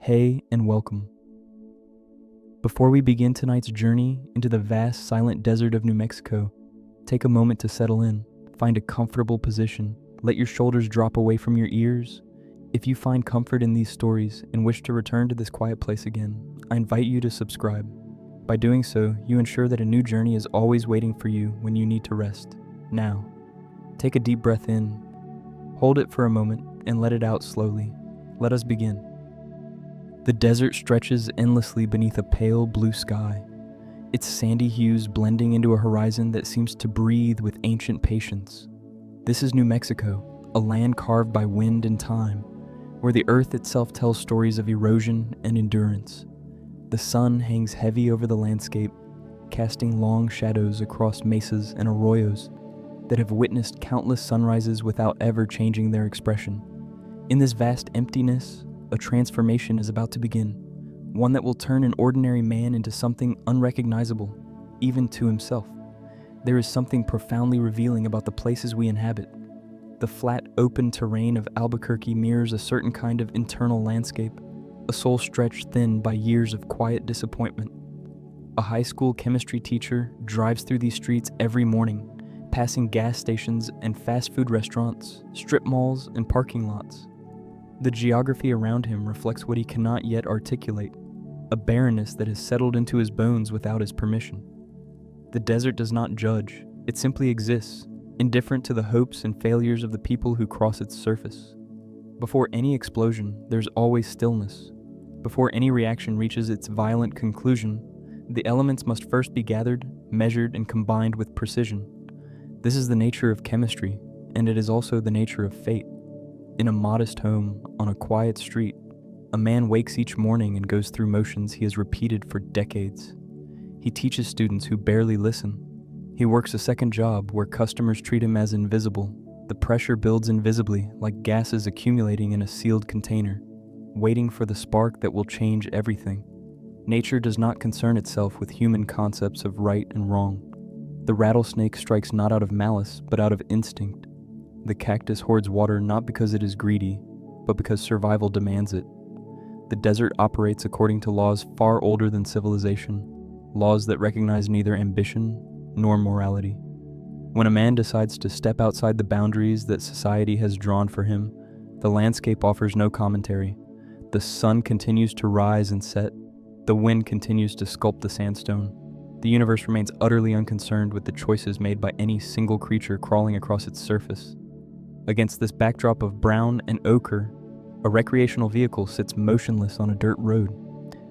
Hey and welcome. Before we begin tonight's journey into the vast silent desert of New Mexico, take a moment to settle in, find a comfortable position, let your shoulders drop away from your ears. If you find comfort in these stories and wish to return to this quiet place again, I invite you to subscribe. By doing so, you ensure that a new journey is always waiting for you when you need to rest. Now, take a deep breath in, hold it for a moment, and let it out slowly. Let us begin. The desert stretches endlessly beneath a pale blue sky, its sandy hues blending into a horizon that seems to breathe with ancient patience. This is New Mexico, a land carved by wind and time, where the earth itself tells stories of erosion and endurance. The sun hangs heavy over the landscape, casting long shadows across mesas and arroyos that have witnessed countless sunrises without ever changing their expression. In this vast emptiness, a transformation is about to begin, one that will turn an ordinary man into something unrecognizable, even to himself. There is something profoundly revealing about the places we inhabit. The flat, open terrain of Albuquerque mirrors a certain kind of internal landscape, a soul stretched thin by years of quiet disappointment. A high school chemistry teacher drives through these streets every morning, passing gas stations and fast food restaurants, strip malls, and parking lots. The geography around him reflects what he cannot yet articulate, a barrenness that has settled into his bones without his permission. The desert does not judge, it simply exists, indifferent to the hopes and failures of the people who cross its surface. Before any explosion, there's always stillness. Before any reaction reaches its violent conclusion, the elements must first be gathered, measured, and combined with precision. This is the nature of chemistry, and it is also the nature of fate. In a modest home, on a quiet street, a man wakes each morning and goes through motions he has repeated for decades. He teaches students who barely listen. He works a second job where customers treat him as invisible. The pressure builds invisibly, like gases accumulating in a sealed container, waiting for the spark that will change everything. Nature does not concern itself with human concepts of right and wrong. The rattlesnake strikes not out of malice, but out of instinct. The cactus hoards water not because it is greedy, but because survival demands it. The desert operates according to laws far older than civilization, laws that recognize neither ambition nor morality. When a man decides to step outside the boundaries that society has drawn for him, the landscape offers no commentary. The sun continues to rise and set. The wind continues to sculpt the sandstone. The universe remains utterly unconcerned with the choices made by any single creature crawling across its surface. Against this backdrop of brown and ochre, a recreational vehicle sits motionless on a dirt road.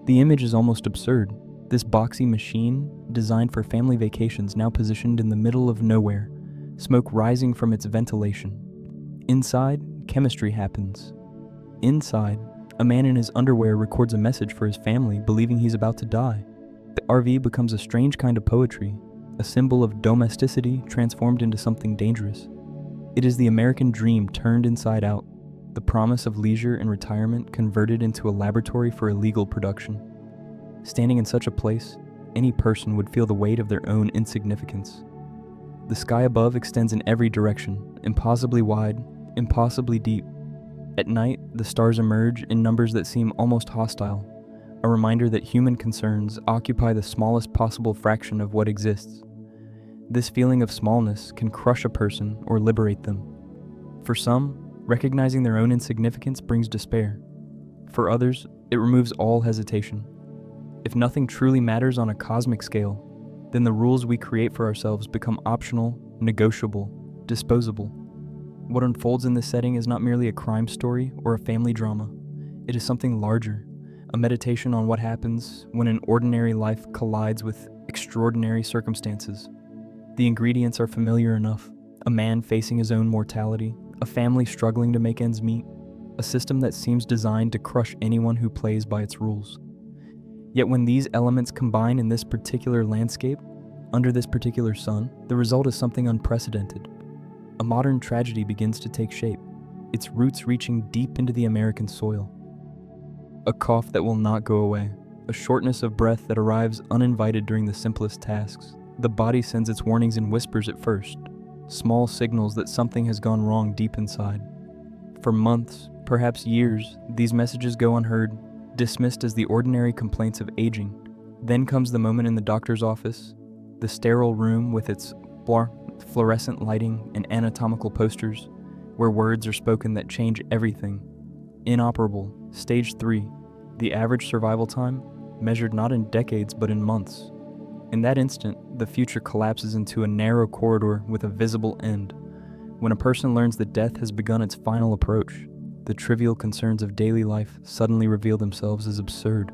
The image is almost absurd. This boxy machine, designed for family vacations, now positioned in the middle of nowhere, smoke rising from its ventilation. Inside, chemistry happens. Inside, a man in his underwear records a message for his family, believing he's about to die. The RV becomes a strange kind of poetry, a symbol of domesticity transformed into something dangerous. It is the American dream turned inside out, the promise of leisure and retirement converted into a laboratory for illegal production. Standing in such a place, any person would feel the weight of their own insignificance. The sky above extends in every direction, impossibly wide, impossibly deep. At night, the stars emerge in numbers that seem almost hostile, a reminder that human concerns occupy the smallest possible fraction of what exists. This feeling of smallness can crush a person or liberate them. For some, recognizing their own insignificance brings despair. For others, it removes all hesitation. If nothing truly matters on a cosmic scale, then the rules we create for ourselves become optional, negotiable, disposable. What unfolds in this setting is not merely a crime story or a family drama. It is something larger, a meditation on what happens when an ordinary life collides with extraordinary circumstances. The ingredients are familiar enough: a man facing his own mortality, a family struggling to make ends meet, a system that seems designed to crush anyone who plays by its rules. Yet when these elements combine in this particular landscape, under this particular sun, the result is something unprecedented. A modern tragedy begins to take shape, its roots reaching deep into the American soil. A cough that will not go away, a shortness of breath that arrives uninvited during the simplest tasks. The body sends its warnings in whispers at first, small signals that something has gone wrong deep inside. For months, perhaps years, these messages go unheard, dismissed as the ordinary complaints of aging. Then comes the moment in the doctor's office, the sterile room with its fluorescent lighting and anatomical posters, where words are spoken that change everything. Inoperable, stage 3, the average survival time, measured not in decades but in months. In that instant, the future collapses into a narrow corridor with a visible end. When a person learns that death has begun its final approach, the trivial concerns of daily life suddenly reveal themselves as absurd.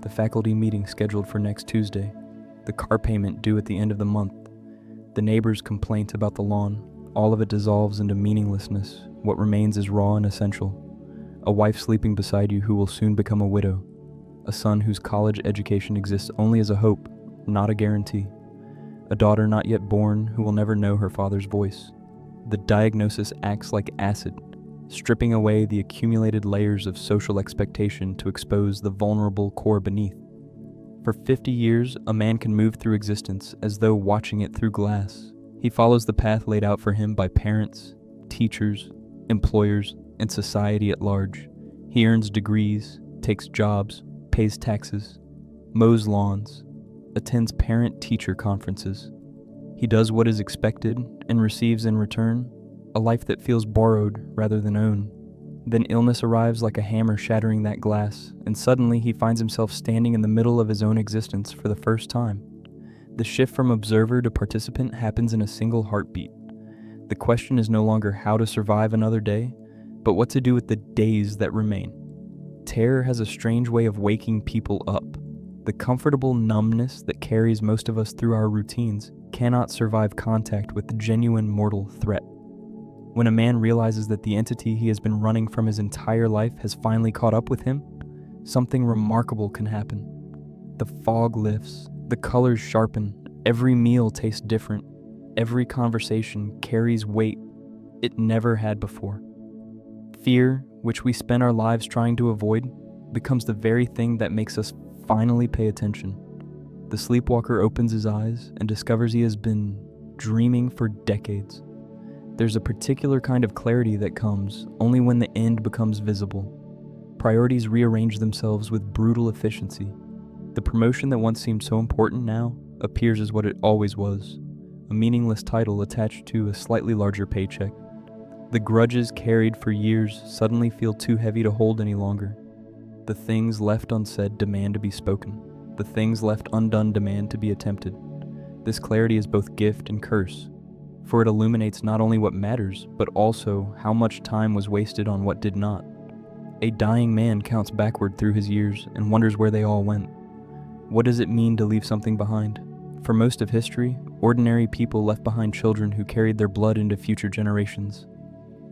The faculty meeting scheduled for next Tuesday, the car payment due at the end of the month, the neighbor's complaint about the lawn, all of it dissolves into meaninglessness. What remains is raw and essential. A wife sleeping beside you who will soon become a widow. A son whose college education exists only as a hope, not a guarantee. A daughter not yet born who will never know her father's voice. The diagnosis acts like acid, stripping away the accumulated layers of social expectation to expose the vulnerable core beneath. For 50 years, a man can move through existence as though watching it through glass. He follows the path laid out for him by parents, teachers, employers, and society at large. He earns degrees, takes jobs, pays taxes, mows lawns, attends parent-teacher conferences. He does what is expected and receives in return a life that feels borrowed rather than owned. Then illness arrives like a hammer shattering that glass, and suddenly he finds himself standing in the middle of his own existence for the first time. The shift from observer to participant happens in a single heartbeat. The question is no longer how to survive another day, but what to do with the days that remain. Terror has a strange way of waking people up. The comfortable numbness that carries most of us through our routines cannot survive contact with the genuine mortal threat. When a man realizes that the entity he has been running from his entire life has finally caught up with him, something remarkable can happen. The fog lifts, the colors sharpen, every meal tastes different, every conversation carries weight it never had before. Fear, which we spend our lives trying to avoid, becomes the very thing that makes us finally pay attention. The sleepwalker opens his eyes and discovers he has been dreaming for decades. There's a particular kind of clarity that comes only when the end becomes visible. Priorities rearrange themselves with brutal efficiency. The promotion that once seemed so important now appears as what it always was, a meaningless title attached to a slightly larger paycheck. The grudges carried for years suddenly feel too heavy to hold any longer. The things left unsaid demand to be spoken. The things left undone demand to be attempted. This clarity is both gift and curse, for it illuminates not only what matters, but also how much time was wasted on what did not. A dying man counts backward through his years and wonders where they all went. What does it mean to leave something behind? For most of history, ordinary people left behind children who carried their blood into future generations.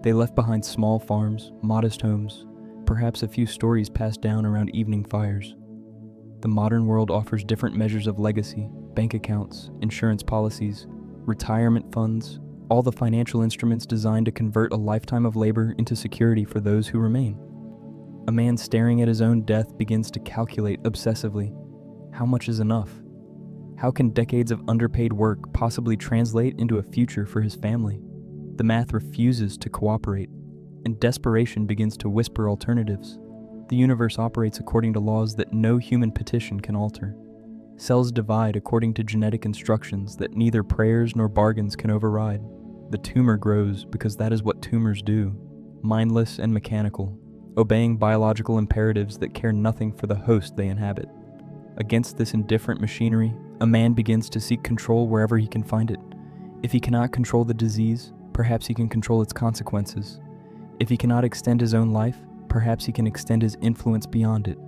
They left behind small farms, modest homes, perhaps a few stories passed down around evening fires. The modern world offers different measures of legacy, bank accounts, insurance policies, retirement funds, all the financial instruments designed to convert a lifetime of labor into security for those who remain. A man staring at his own death begins to calculate obsessively. How much is enough? How can decades of underpaid work possibly translate into a future for his family? The math refuses to cooperate, and desperation begins to whisper alternatives. The universe operates according to laws that no human petition can alter. Cells divide according to genetic instructions that neither prayers nor bargains can override. The tumor grows because that is what tumors do, mindless and mechanical, obeying biological imperatives that care nothing for the host they inhabit. Against this indifferent machinery, a man begins to seek control wherever he can find it. If he cannot control the disease, perhaps he can control its consequences. If he cannot extend his own life, perhaps he can extend his influence beyond it.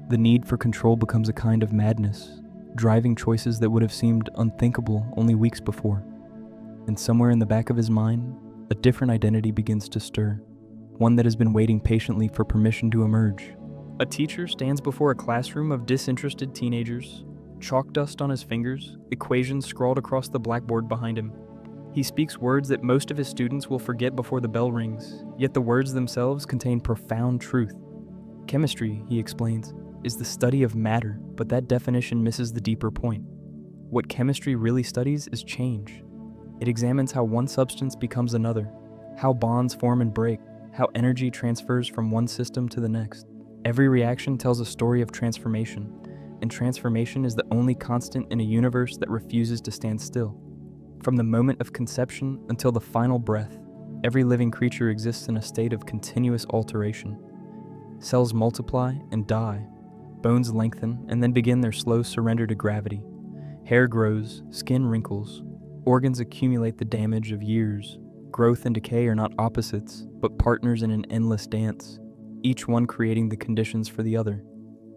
The need for control becomes a kind of madness, driving choices that would have seemed unthinkable only weeks before. And somewhere in the back of his mind, a different identity begins to stir, one that has been waiting patiently for permission to emerge. A teacher stands before a classroom of disinterested teenagers, chalk dust on his fingers, equations scrawled across the blackboard behind him. He speaks words that most of his students will forget before the bell rings, yet the words themselves contain profound truth. Chemistry, he explains, is the study of matter, but that definition misses the deeper point. What chemistry really studies is change. It examines how one substance becomes another, how bonds form and break, how energy transfers from one system to the next. Every reaction tells a story of transformation, and transformation is the only constant in a universe that refuses to stand still. From the moment of conception until the final breath, every living creature exists in a state of continuous alteration. Cells multiply and die, bones lengthen and then begin their slow surrender to gravity. Hair grows, skin wrinkles, organs accumulate the damage of years. Growth and decay are not opposites, but partners in an endless dance, each one creating the conditions for the other.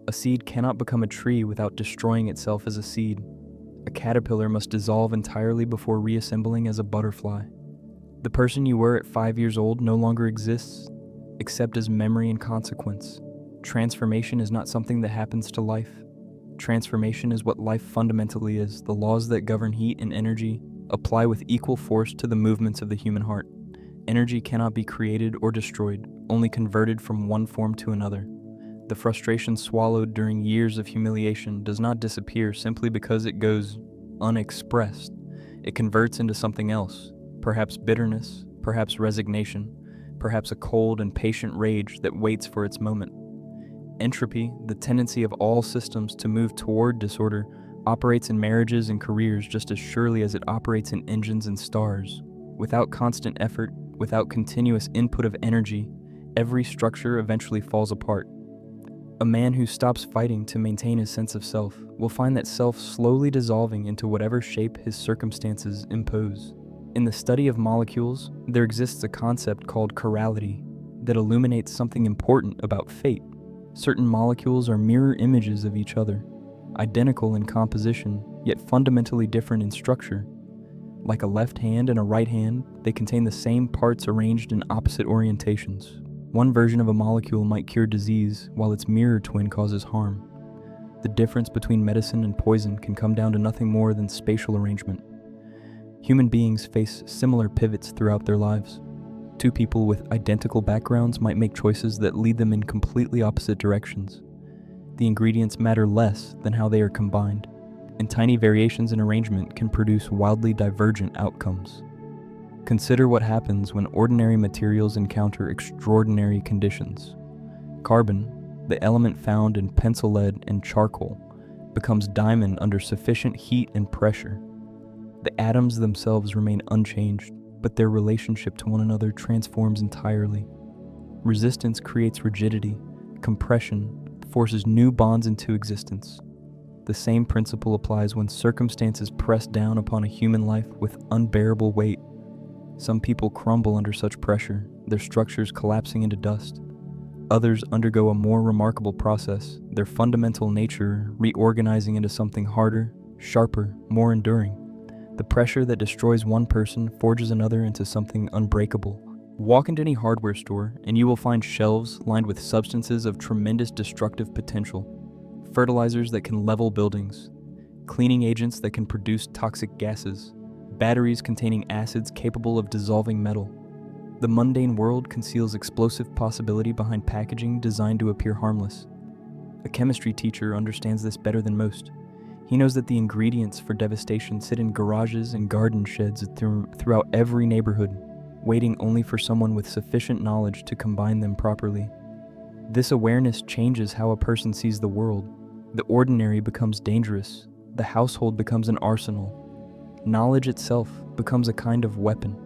A seed cannot become a tree without destroying itself as a seed. A caterpillar must dissolve entirely before reassembling as a butterfly. The person you were at 5 years old no longer exists, except as memory and consequence. Transformation is not something that happens to life. Transformation is what life fundamentally is. The laws that govern heat and energy apply with equal force to the movements of the human heart. Energy cannot be created or destroyed, only converted from one form to another. The frustration swallowed during years of humiliation does not disappear simply because it goes unexpressed. It converts into something else, perhaps bitterness, perhaps resignation, perhaps a cold and patient rage that waits for its moment. Entropy, the tendency of all systems to move toward disorder, operates in marriages and careers just as surely as it operates in engines and stars. Without constant effort, without continuous input of energy, every structure eventually falls apart. A man who stops fighting to maintain his sense of self will find that self slowly dissolving into whatever shape his circumstances impose. In the study of molecules, there exists a concept called chirality that illuminates something important about fate. Certain molecules are mirror images of each other, identical in composition, yet fundamentally different in structure. Like a left hand and a right hand, they contain the same parts arranged in opposite orientations. One version of a molecule might cure disease, while its mirror twin causes harm. The difference between medicine and poison can come down to nothing more than spatial arrangement. Human beings face similar pivots throughout their lives. Two people with identical backgrounds might make choices that lead them in completely opposite directions. The ingredients matter less than how they are combined, and tiny variations in arrangement can produce wildly divergent outcomes. Consider what happens when ordinary materials encounter extraordinary conditions. Carbon, the element found in pencil lead and charcoal, becomes diamond under sufficient heat and pressure. The atoms themselves remain unchanged, but their relationship to one another transforms entirely. Resistance creates rigidity. Compression forces new bonds into existence. The same principle applies when circumstances press down upon a human life with unbearable weight. Some people crumble under such pressure, their structures collapsing into dust. Others undergo a more remarkable process, their fundamental nature reorganizing into something harder, sharper, more enduring. The pressure that destroys one person forges another into something unbreakable. Walk into any hardware store and you will find shelves lined with substances of tremendous destructive potential. Fertilizers that can level buildings, cleaning agents that can produce toxic gases, batteries containing acids capable of dissolving metal. The mundane world conceals explosive possibility behind packaging designed to appear harmless. A chemistry teacher understands this better than most. He knows that the ingredients for devastation sit in garages and garden sheds throughout every neighborhood, waiting only for someone with sufficient knowledge to combine them properly. This awareness changes how a person sees the world. The ordinary becomes dangerous. The household becomes an arsenal. Knowledge itself becomes a kind of weapon.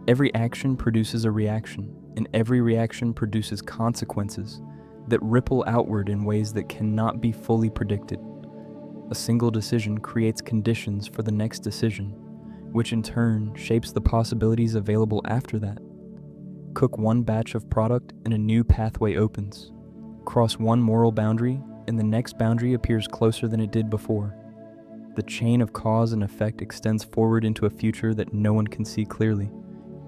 Every action produces a reaction, and every reaction produces consequences that ripple outward in ways that cannot be fully predicted. A single decision creates conditions for the next decision, which in turn shapes the possibilities available after that. Cook one batch of product and a new pathway opens. Cross one moral boundary and the next boundary appears closer than it did before. The chain of cause and effect extends forward into a future that no one can see clearly,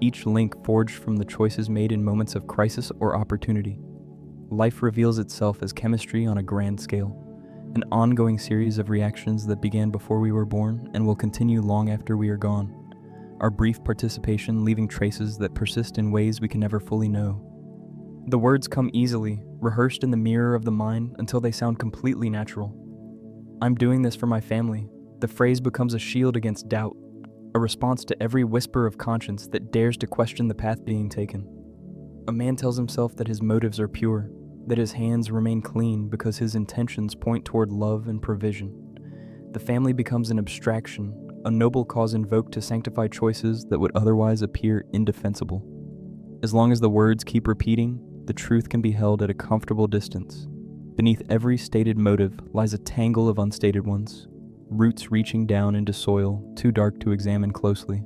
each link forged from the choices made in moments of crisis or opportunity. Life reveals itself as chemistry on a grand scale, an ongoing series of reactions that began before we were born and will continue long after we are gone, our brief participation leaving traces that persist in ways we can never fully know. The words come easily, rehearsed in the mirror of the mind until they sound completely natural. I'm doing this for my family. The phrase becomes a shield against doubt, a response to every whisper of conscience that dares to question the path being taken. A man tells himself that his motives are pure. that his hands remain clean because his intentions point toward love and provision. The family becomes an abstraction, a noble cause invoked to sanctify choices that would otherwise appear indefensible. As long as the words keep repeating, the truth can be held at a comfortable distance. Beneath every stated motive lies a tangle of unstated ones, roots reaching down into soil too dark to examine closely.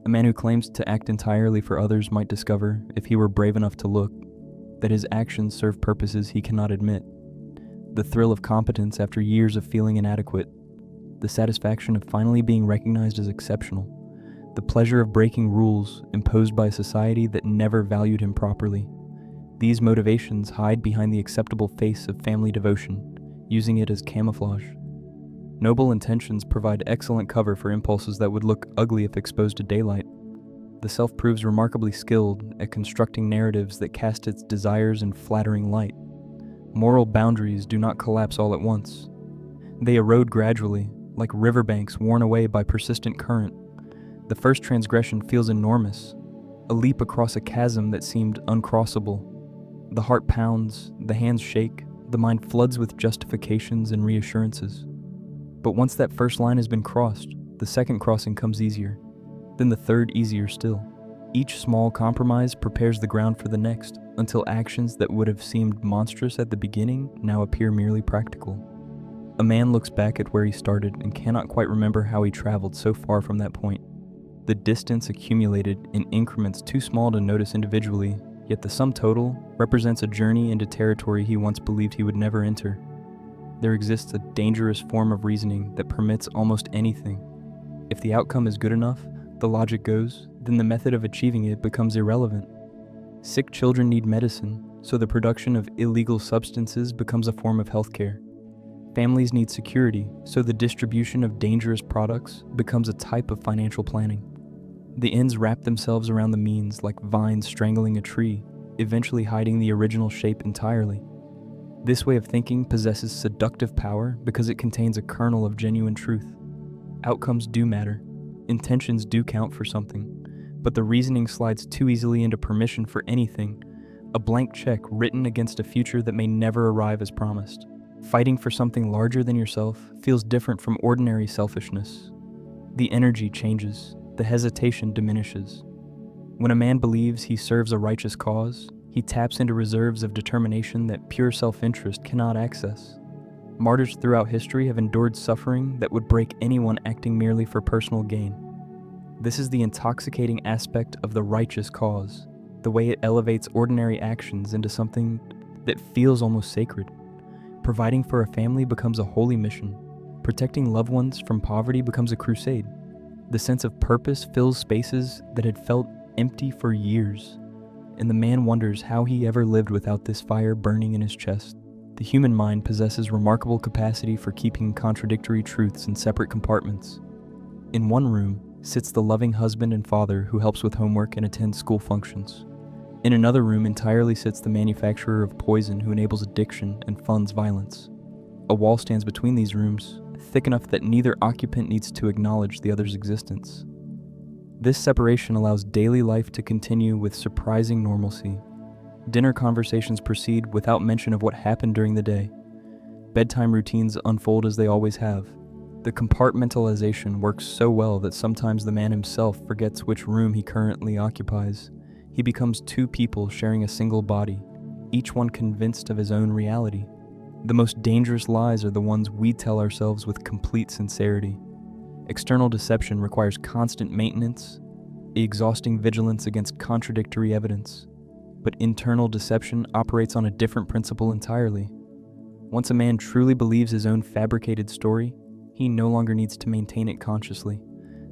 A man who claims to act entirely for others might discover, if he were brave enough to look, that his actions serve purposes he cannot admit. The thrill of competence after years of feeling inadequate, the satisfaction of finally being recognized as exceptional, the pleasure of breaking rules imposed by a society that never valued him properly. These motivations hide behind the acceptable face of family devotion, using it as camouflage. Noble intentions provide excellent cover for impulses that would look ugly if exposed to daylight. The self proves remarkably skilled at constructing narratives that cast its desires in flattering light. Moral boundaries do not collapse all at once. They erode gradually, like riverbanks worn away by persistent current. The first transgression feels enormous, a leap across a chasm that seemed uncrossable. The heart pounds, the hands shake, the mind floods with justifications and reassurances. But once that first line has been crossed, the second crossing comes easier, then the third easier still. Each small compromise prepares the ground for the next, until actions that would have seemed monstrous at the beginning now appear merely practical. A man looks back at where he started and cannot quite remember how he traveled so far from that point. The distance accumulated in increments too small to notice individually, yet the sum total represents a journey into territory he once believed he would never enter. There exists a dangerous form of reasoning that permits almost anything. If the outcome is good enough, the logic goes, then the method of achieving it becomes irrelevant. Sick children need medicine, so the production of illegal substances becomes a form of healthcare. Families need security, so the distribution of dangerous products becomes a type of financial planning. The ends wrap themselves around the means like vines strangling a tree, eventually hiding the original shape entirely. This way of thinking possesses seductive power because it contains a kernel of genuine truth. Outcomes do matter. Intentions do count for something, but the reasoning slides too easily into permission for anything, a blank check written against a future that may never arrive as promised. Fighting for something larger than yourself feels different from ordinary selfishness. The energy changes, the hesitation diminishes. When a man believes he serves a righteous cause, he taps into reserves of determination that pure self-interest cannot access. Martyrs throughout history have endured suffering that would break anyone acting merely for personal gain. This is the intoxicating aspect of the righteous cause, the way it elevates ordinary actions into something that feels almost sacred. Providing for a family becomes a holy mission. Protecting loved ones from poverty becomes a crusade. The sense of purpose fills spaces that had felt empty for years, and the man wonders how he ever lived without this fire burning in his chest. The human mind possesses remarkable capacity for keeping contradictory truths in separate compartments. In one room sits the loving husband and father who helps with homework and attends school functions. In another room entirely sits the manufacturer of poison who enables addiction and funds violence. A wall stands between these rooms, thick enough that neither occupant needs to acknowledge the other's existence. This separation allows daily life to continue with surprising normalcy. Dinner conversations proceed without mention of what happened during the day. Bedtime routines unfold as they always have. The compartmentalization works so well that sometimes the man himself forgets which room he currently occupies. He becomes two people sharing a single body, each one convinced of his own reality. The most dangerous lies are the ones we tell ourselves with complete sincerity. External deception requires constant maintenance, exhausting vigilance against contradictory evidence. But internal deception operates on a different principle entirely. Once a man truly believes his own fabricated story, he no longer needs to maintain it consciously.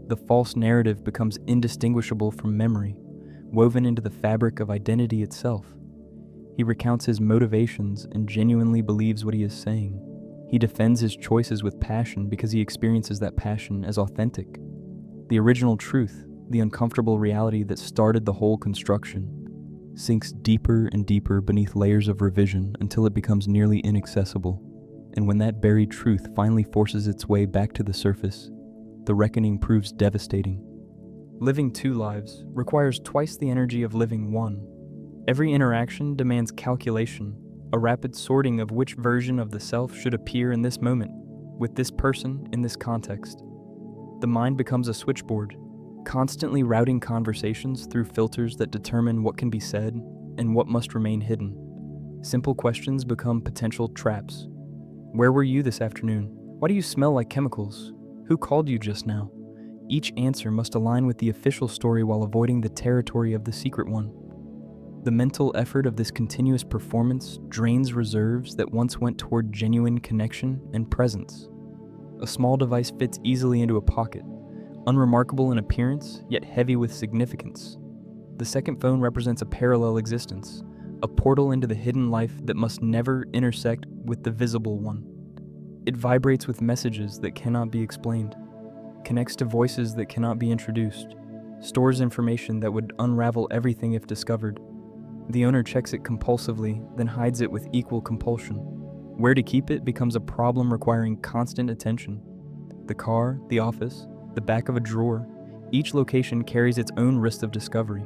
The false narrative becomes indistinguishable from memory, woven into the fabric of identity itself. He recounts his motivations and genuinely believes what he is saying. He defends his choices with passion because he experiences that passion as authentic. The original truth, the uncomfortable reality that started the whole construction, sinks deeper and deeper beneath layers of revision until it becomes nearly inaccessible. And when that buried truth finally forces its way back to the surface, the reckoning proves devastating. Living two lives requires twice the energy of living one. Every interaction demands calculation, a rapid sorting of which version of the self should appear in this moment, with this person in this context. The mind becomes a switchboard, constantly routing conversations through filters that determine what can be said and what must remain hidden. Simple questions become potential traps. Where were you this afternoon? Why do you smell like chemicals? Who called you just now? Each answer must align with the official story while avoiding the territory of the secret one. The mental effort of this continuous performance drains reserves that once went toward genuine connection and presence. A small device fits easily into a pocket, unremarkable in appearance, yet heavy with significance. The second phone represents a parallel existence, a portal into the hidden life that must never intersect with the visible one. It vibrates with messages that cannot be explained, connects to voices that cannot be introduced, stores information that would unravel everything if discovered. The owner checks it compulsively, then hides it with equal compulsion. Where to keep it becomes a problem requiring constant attention. The car, the office, the back of a drawer, each location carries its own risk of discovery.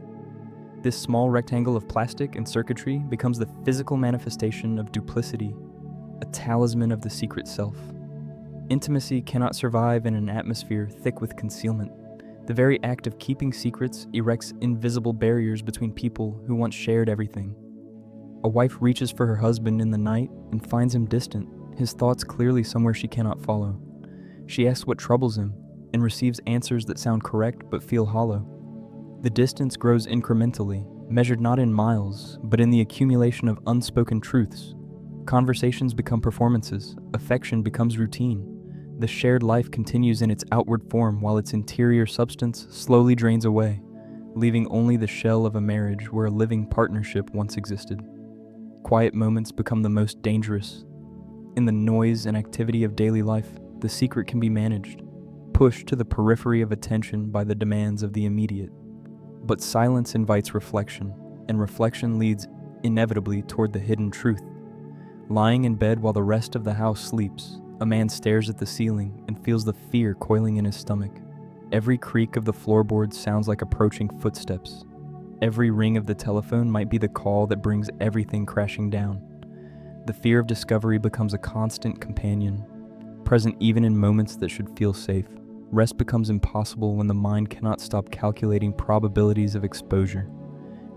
This small rectangle of plastic and circuitry becomes the physical manifestation of duplicity, a talisman of the secret self. Intimacy cannot survive in an atmosphere thick with concealment. The very act of keeping secrets erects invisible barriers between people who once shared everything. A wife reaches for her husband in the night and finds him distant, his thoughts clearly somewhere she cannot follow. She asks what troubles him and receives answers that sound correct but feel hollow. The distance grows incrementally, measured not in miles, but in the accumulation of unspoken truths. Conversations become performances, affection becomes routine. The shared life continues in its outward form while its interior substance slowly drains away, leaving only the shell of a marriage where a living partnership once existed. Quiet moments become the most dangerous. In the noise and activity of daily life, the secret can be managed, pushed to the periphery of attention by the demands of the immediate. But silence invites reflection, and reflection leads inevitably toward the hidden truth. Lying in bed while the rest of the house sleeps, a man stares at the ceiling and feels the fear coiling in his stomach. Every creak of the floorboards sounds like approaching footsteps. Every ring of the telephone might be the call that brings everything crashing down. The fear of discovery becomes a constant companion, present even in moments that should feel safe. Rest becomes impossible when the mind cannot stop calculating probabilities of exposure.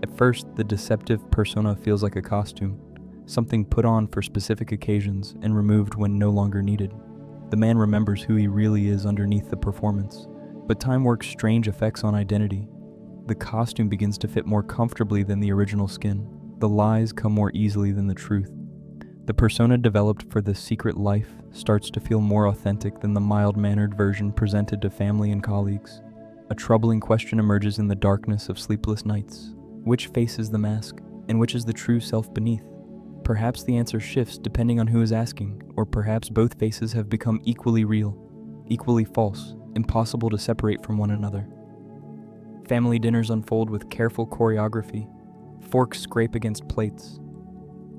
At first, the deceptive persona feels like a costume, something put on for specific occasions and removed when no longer needed. The man remembers who he really is underneath the performance, but time works strange effects on identity. The costume begins to fit more comfortably than the original skin. The lies come more easily than the truth. The persona developed for the secret life starts to feel more authentic than the mild-mannered version presented to family and colleagues. A troubling question emerges in the darkness of sleepless nights. Which face is the mask, and which is the true self beneath? Perhaps the answer shifts depending on who is asking, or perhaps both faces have become equally real, equally false, impossible to separate from one another. Family dinners unfold with careful choreography. Forks scrape against plates.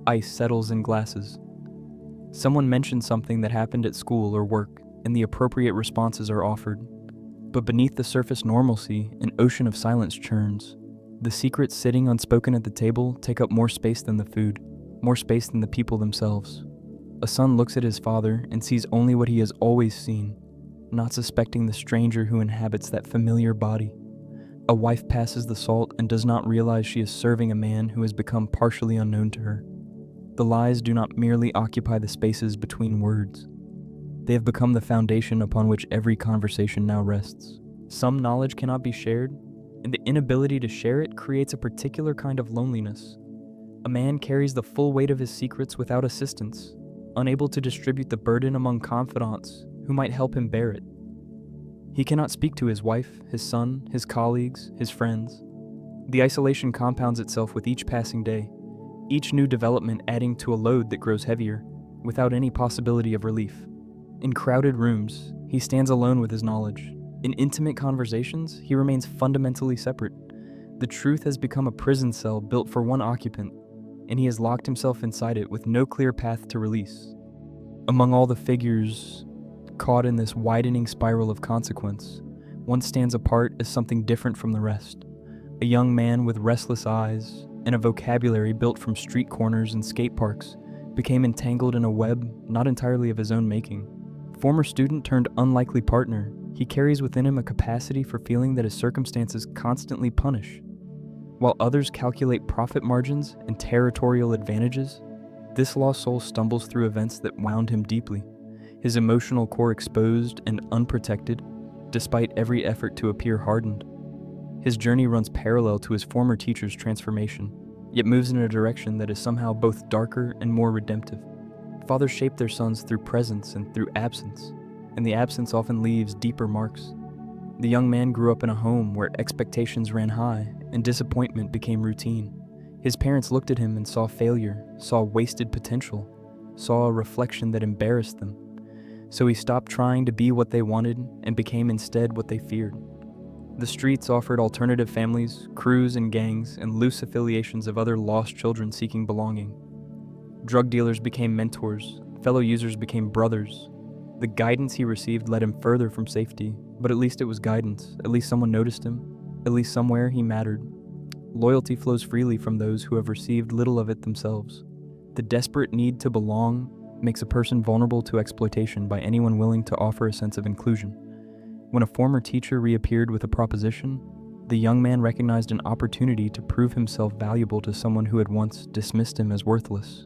Ice settles in glasses. Someone mentions something that happened at school or work, and the appropriate responses are offered. But beneath the surface normalcy, an ocean of silence churns. The secrets sitting unspoken at the table take up more space than the food, more space than the people themselves. A son looks at his father and sees only what he has always seen, not suspecting the stranger who inhabits that familiar body. A wife passes the salt and does not realize she is serving a man who has become partially unknown to her. The lies do not merely occupy the spaces between words. They have become the foundation upon which every conversation now rests. Some knowledge cannot be shared, and the inability to share it creates a particular kind of loneliness. A man carries the full weight of his secrets without assistance, unable to distribute the burden among confidants who might help him bear it. He cannot speak to his wife, his son, his colleagues, his friends. The isolation compounds itself with each passing day, each new development adding to a load that grows heavier, without any possibility of relief. In crowded rooms, he stands alone with his knowledge. In intimate conversations, he remains fundamentally separate. The truth has become a prison cell built for one occupant, and he has locked himself inside it with no clear path to release. Among all the figures caught in this widening spiral of consequence, one stands apart as something different from the rest. A young man with restless eyes and a vocabulary built from street corners and skate parks became entangled in a web not entirely of his own making. Former student turned unlikely partner, he carries within him a capacity for feeling that his circumstances constantly punish. While others calculate profit margins and territorial advantages, this lost soul stumbles through events that wound him deeply, his emotional core exposed and unprotected, despite every effort to appear hardened. His journey runs parallel to his former teacher's transformation, yet moves in a direction that is somehow both darker and more redemptive. Fathers shape their sons through presence and through absence, and the absence often leaves deeper marks. The young man grew up in a home where expectations ran high and disappointment became routine. His parents looked at him and saw failure, saw wasted potential, saw a reflection that embarrassed them. So he stopped trying to be what they wanted and became instead what they feared. The streets offered alternative families, crews and gangs, and loose affiliations of other lost children seeking belonging. Drug dealers became mentors, fellow users became brothers. The guidance he received led him further from safety, but at least it was guidance, at least someone noticed him, at least somewhere he mattered. Loyalty flows freely from those who have received little of it themselves. The desperate need to belong makes a person vulnerable to exploitation by anyone willing to offer a sense of inclusion. When a former teacher reappeared with a proposition, the young man recognized an opportunity to prove himself valuable to someone who had once dismissed him as worthless.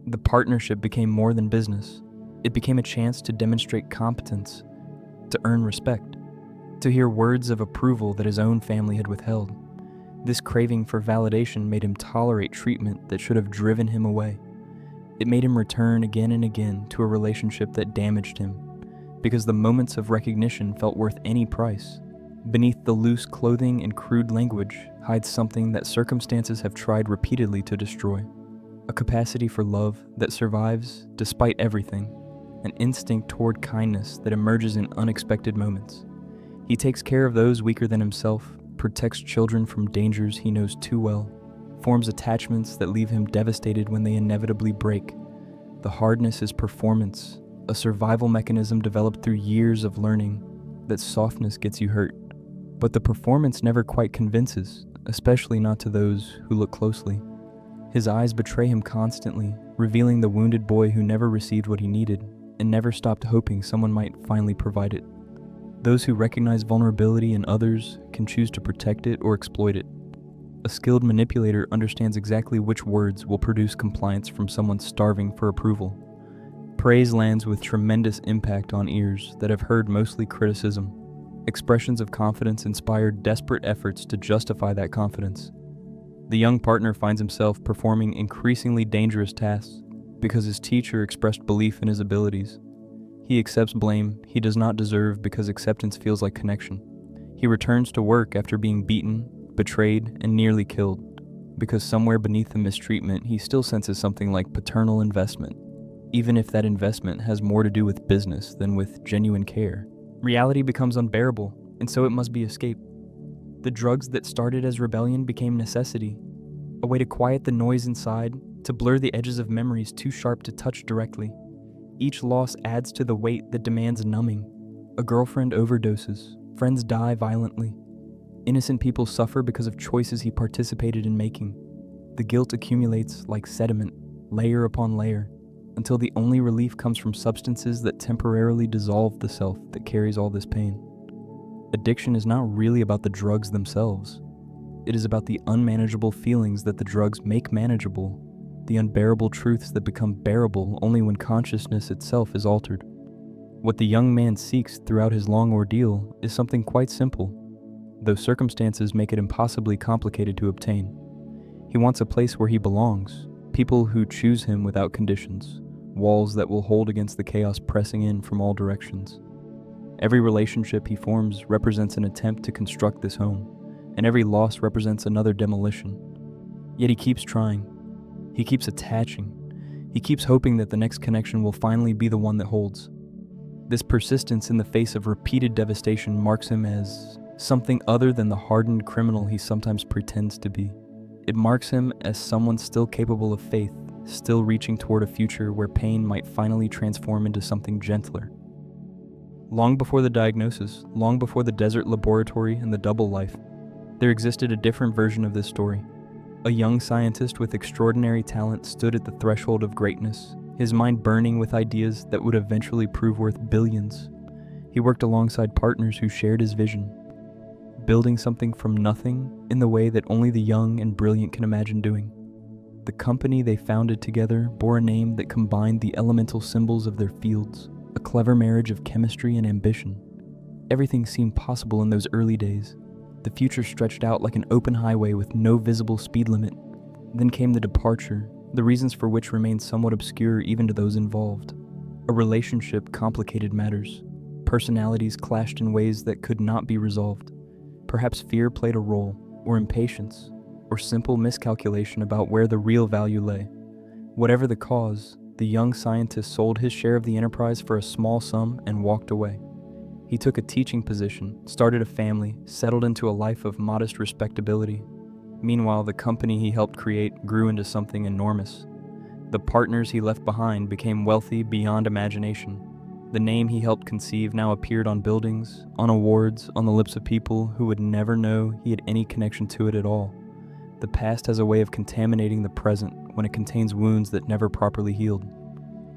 The partnership became more than business. It became a chance to demonstrate competence, to earn respect, to hear words of approval that his own family had withheld. This craving for validation made him tolerate treatment that should have driven him away. It made him return again and again to a relationship that damaged him, because the moments of recognition felt worth any price. Beneath the loose clothing and crude language hides something that circumstances have tried repeatedly to destroy. A capacity for love that survives despite everything, an instinct toward kindness that emerges in unexpected moments. He takes care of those weaker than himself, protects children from dangers he knows too well, forms attachments that leave him devastated when they inevitably break. The hardness is performance, a survival mechanism developed through years of learning that softness gets you hurt. But the performance never quite convinces, especially not to those who look closely. His eyes betray him constantly, revealing the wounded boy who never received what he needed and never stopped hoping someone might finally provide it. Those who recognize vulnerability in others can choose to protect it or exploit it. A skilled manipulator understands exactly which words will produce compliance from someone starving for approval. Praise lands with tremendous impact on ears that have heard mostly criticism. Expressions of confidence inspire desperate efforts to justify that confidence. The young partner finds himself performing increasingly dangerous tasks because his teacher expressed belief in his abilities. He accepts blame he does not deserve because acceptance feels like connection. He returns to work after being beaten, betrayed, and nearly killed, because somewhere beneath the mistreatment he still senses something like paternal investment, even if that investment has more to do with business than with genuine care. Reality becomes unbearable, and so it must be escaped. The drugs that started as rebellion became necessity, a way to quiet the noise inside, to blur the edges of memories too sharp to touch directly. Each loss adds to the weight that demands numbing. A girlfriend overdoses, friends die violently. Innocent people suffer because of choices he participated in making. The guilt accumulates like sediment, layer upon layer, until the only relief comes from substances that temporarily dissolve the self that carries all this pain. Addiction is not really about the drugs themselves. It is about the unmanageable feelings that the drugs make manageable, the unbearable truths that become bearable only when consciousness itself is altered. What the young man seeks throughout his long ordeal is something quite simple, though circumstances make it impossibly complicated to obtain. He wants a place where he belongs, people who choose him without conditions, walls that will hold against the chaos pressing in from all directions. Every relationship he forms represents an attempt to construct this home, and every loss represents another demolition. Yet he keeps trying. He keeps attaching. He keeps hoping that the next connection will finally be the one that holds. This persistence in the face of repeated devastation marks him as something other than the hardened criminal he sometimes pretends to be. It marks him as someone still capable of faith, still reaching toward a future where pain might finally transform into something gentler. Long before the diagnosis, long before the desert laboratory and the double life, there existed a different version of this story. A young scientist with extraordinary talent stood at the threshold of greatness, his mind burning with ideas that would eventually prove worth billions. He worked alongside partners who shared his vision, building something from nothing in the way that only the young and brilliant can imagine doing. The company they founded together bore a name that combined the elemental symbols of their fields, a clever marriage of chemistry and ambition. Everything seemed possible in those early days. The future stretched out like an open highway with no visible speed limit. Then came the departure, the reasons for which remained somewhat obscure even to those involved. A relationship complicated matters. Personalities clashed in ways that could not be resolved. Perhaps fear played a role, or impatience, or simple miscalculation about where the real value lay. Whatever the cause, the young scientist sold his share of the enterprise for a small sum and walked away. He took a teaching position, started a family, settled into a life of modest respectability. Meanwhile, the company he helped create grew into something enormous. The partners he left behind became wealthy beyond imagination. The name he helped conceive now appeared on buildings, on awards, on the lips of people who would never know he had any connection to it at all. The past has a way of contaminating the present when it contains wounds that never properly healed.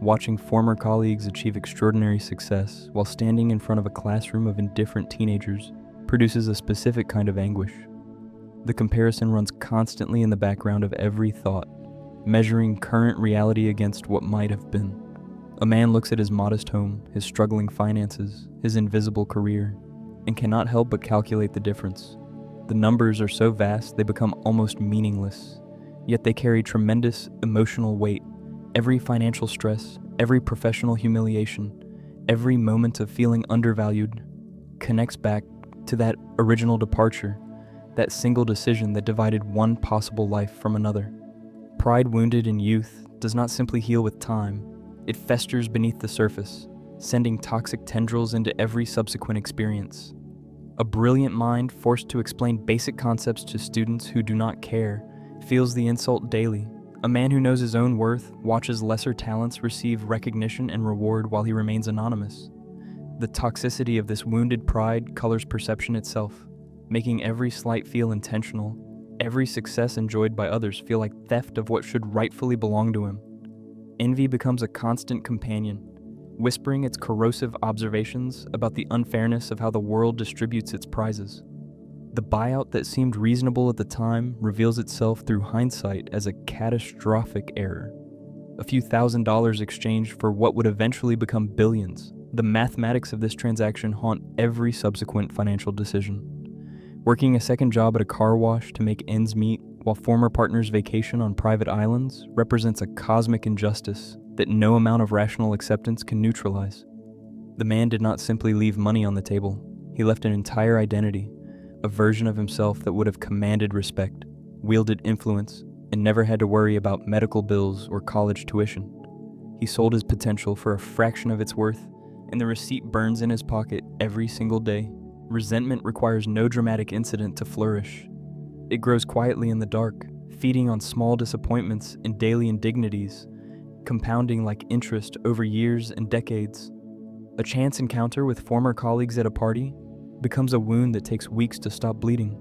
Watching former colleagues achieve extraordinary success while standing in front of a classroom of indifferent teenagers produces a specific kind of anguish. The comparison runs constantly in the background of every thought, measuring current reality against what might have been. A man looks at his modest home, his struggling finances, his invisible career, and cannot help but calculate the difference. The numbers are so vast they become almost meaningless, yet they carry tremendous emotional weight. Every financial stress, every professional humiliation, every moment of feeling undervalued connects back to that original departure, that single decision that divided one possible life from another. Pride wounded in youth does not simply heal with time. It festers beneath the surface, sending toxic tendrils into every subsequent experience. A brilliant mind forced to explain basic concepts to students who do not care feels the insult daily. A man who knows his own worth watches lesser talents receive recognition and reward while he remains anonymous. The toxicity of this wounded pride colors perception itself, making every slight feel intentional, every success enjoyed by others feel like theft of what should rightfully belong to him. Envy becomes a constant companion, whispering its corrosive observations about the unfairness of how the world distributes its prizes. The buyout that seemed reasonable at the time reveals itself through hindsight as a catastrophic error. A few $1,000s exchanged for what would eventually become billions. The mathematics of this transaction haunt every subsequent financial decision. Working a second job at a car wash to make ends meet while former partners vacation on private islands represents a cosmic injustice that no amount of rational acceptance can neutralize. The man did not simply leave money on the table. He left an entire identity, a version of himself that would have commanded respect, wielded influence, and never had to worry about medical bills or college tuition. He sold his potential for a fraction of its worth, and the receipt burns in his pocket every single day. Resentment requires no dramatic incident to flourish. It grows quietly in the dark, feeding on small disappointments and daily indignities, compounding like interest over years and decades. A chance encounter with former colleagues at a party becomes a wound that takes weeks to stop bleeding.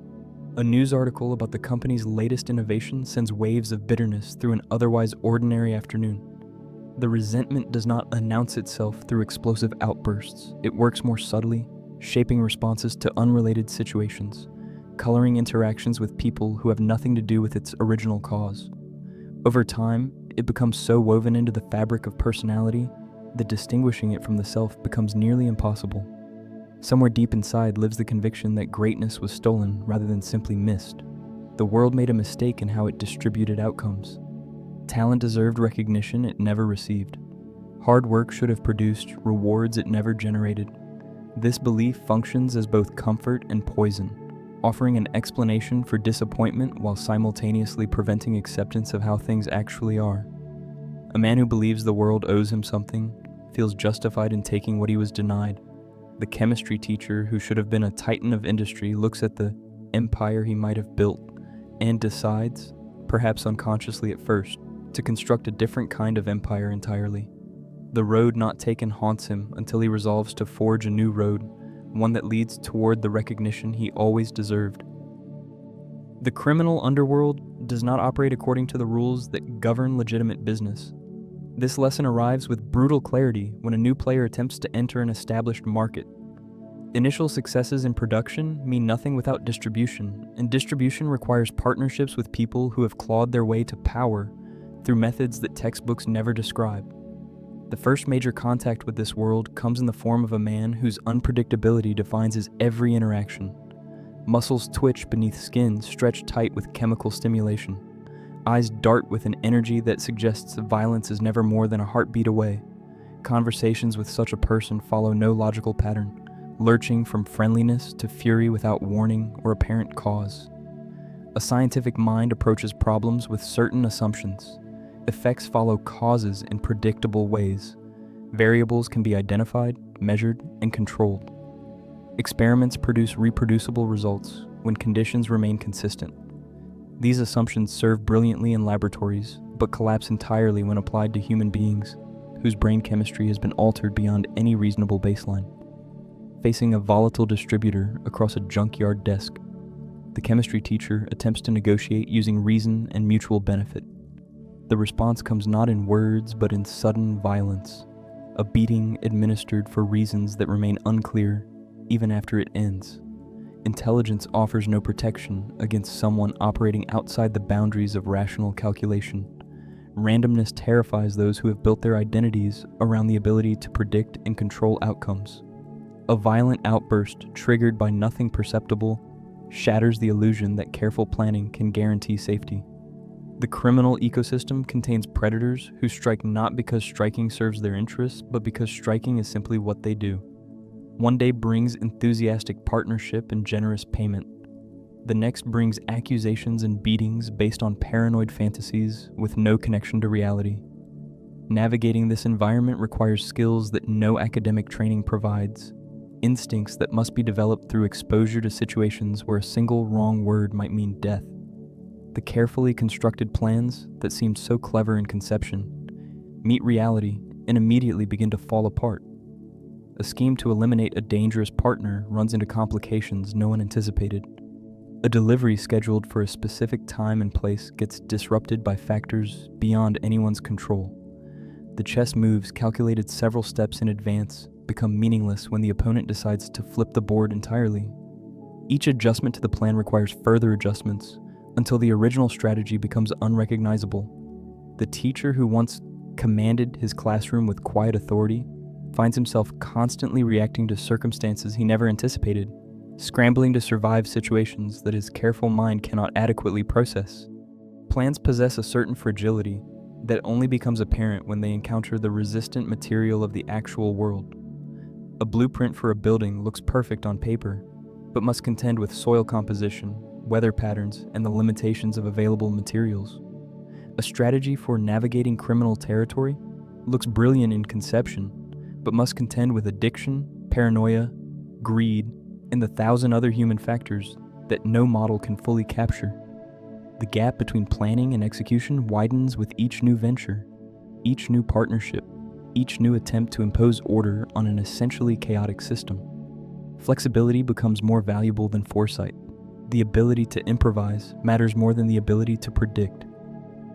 A news article about the company's latest innovation sends waves of bitterness through an otherwise ordinary afternoon. The resentment does not announce itself through explosive outbursts. It works more subtly, shaping responses to unrelated situations, coloring interactions with people who have nothing to do with its original cause. Over time, it becomes so woven into the fabric of personality that distinguishing it from the self becomes nearly impossible. Somewhere deep inside lives the conviction that greatness was stolen rather than simply missed. The world made a mistake in how it distributed outcomes. Talent deserved recognition it never received. Hard work should have produced rewards it never generated. This belief functions as both comfort and poison, offering an explanation for disappointment while simultaneously preventing acceptance of how things actually are. A man who believes the world owes him something feels justified in taking what he was denied. The chemistry teacher who should have been a titan of industry looks at the empire he might have built and decides, perhaps unconsciously at first, to construct a different kind of empire entirely. The road not taken haunts him until he resolves to forge a new road, one that leads toward the recognition he always deserved. The criminal underworld does not operate according to the rules that govern legitimate business. This lesson arrives with brutal clarity when a new player attempts to enter an established market. Initial successes in production mean nothing without distribution, and distribution requires partnerships with people who have clawed their way to power through methods that textbooks never describe. The first major contact with this world comes in the form of a man whose unpredictability defines his every interaction. Muscles twitch beneath skin stretched tight with chemical stimulation. Eyes dart with an energy that suggests violence is never more than a heartbeat away. Conversations with such a person follow no logical pattern, lurching from friendliness to fury without warning or apparent cause. A scientific mind approaches problems with certain assumptions. Effects follow causes in predictable ways. Variables can be identified, measured, and controlled. Experiments produce reproducible results when conditions remain consistent. These assumptions serve brilliantly in laboratories, but collapse entirely when applied to human beings, whose brain chemistry has been altered beyond any reasonable baseline. Facing a volatile distributor across a junkyard desk, the chemistry teacher attempts to negotiate using reason and mutual benefit. The response comes not in words, but in sudden violence, a beating administered for reasons that remain unclear even after it ends. Intelligence offers no protection against someone operating outside the boundaries of rational calculation. Randomness terrifies those who have built their identities around the ability to predict and control outcomes. A violent outburst triggered by nothing perceptible shatters the illusion that careful planning can guarantee safety. The criminal ecosystem contains predators who strike not because striking serves their interests, but because striking is simply what they do. One day brings enthusiastic partnership and generous payment. The next brings accusations and beatings based on paranoid fantasies with no connection to reality. Navigating this environment requires skills that no academic training provides, instincts that must be developed through exposure to situations where a single wrong word might mean death. The carefully constructed plans that seemed so clever in conception meet reality and immediately begin to fall apart. A scheme to eliminate a dangerous partner runs into complications no one anticipated. A delivery scheduled for a specific time and place gets disrupted by factors beyond anyone's control. The chess moves calculated several steps in advance become meaningless when the opponent decides to flip the board entirely. Each adjustment to the plan requires further adjustments until the original strategy becomes unrecognizable. The teacher who once commanded his classroom with quiet authority finds himself constantly reacting to circumstances he never anticipated, scrambling to survive situations that his careful mind cannot adequately process. Plans possess a certain fragility that only becomes apparent when they encounter the resistant material of the actual world. A blueprint for a building looks perfect on paper, but must contend with soil composition, weather patterns, and the limitations of available materials. A strategy for navigating criminal territory looks brilliant in conception, but must contend with addiction, paranoia, greed, and the 1,000 other human factors that no model can fully capture. The gap between planning and execution widens with each new venture, each new partnership, each new attempt to impose order on an essentially chaotic system. Flexibility becomes more valuable than foresight. The ability to improvise matters more than the ability to predict.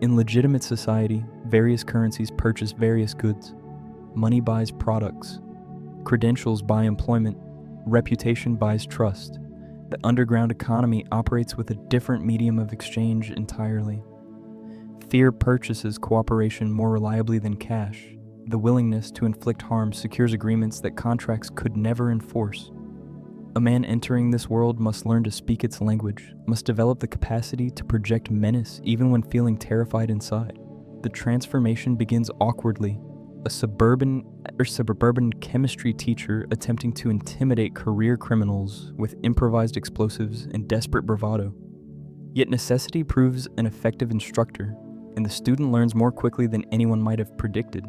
In legitimate society, various currencies purchase various goods. Money buys products. Credentials buy employment. Reputation buys trust. The underground economy operates with a different medium of exchange entirely. Fear purchases cooperation more reliably than cash. The willingness to inflict harm secures agreements that contracts could never enforce. A man entering this world must learn to speak its language, must develop the capacity to project menace even when feeling terrified inside. The transformation begins awkwardly. A suburban chemistry teacher attempting to intimidate career criminals with improvised explosives and desperate bravado. Yet necessity proves an effective instructor, and the student learns more quickly than anyone might have predicted.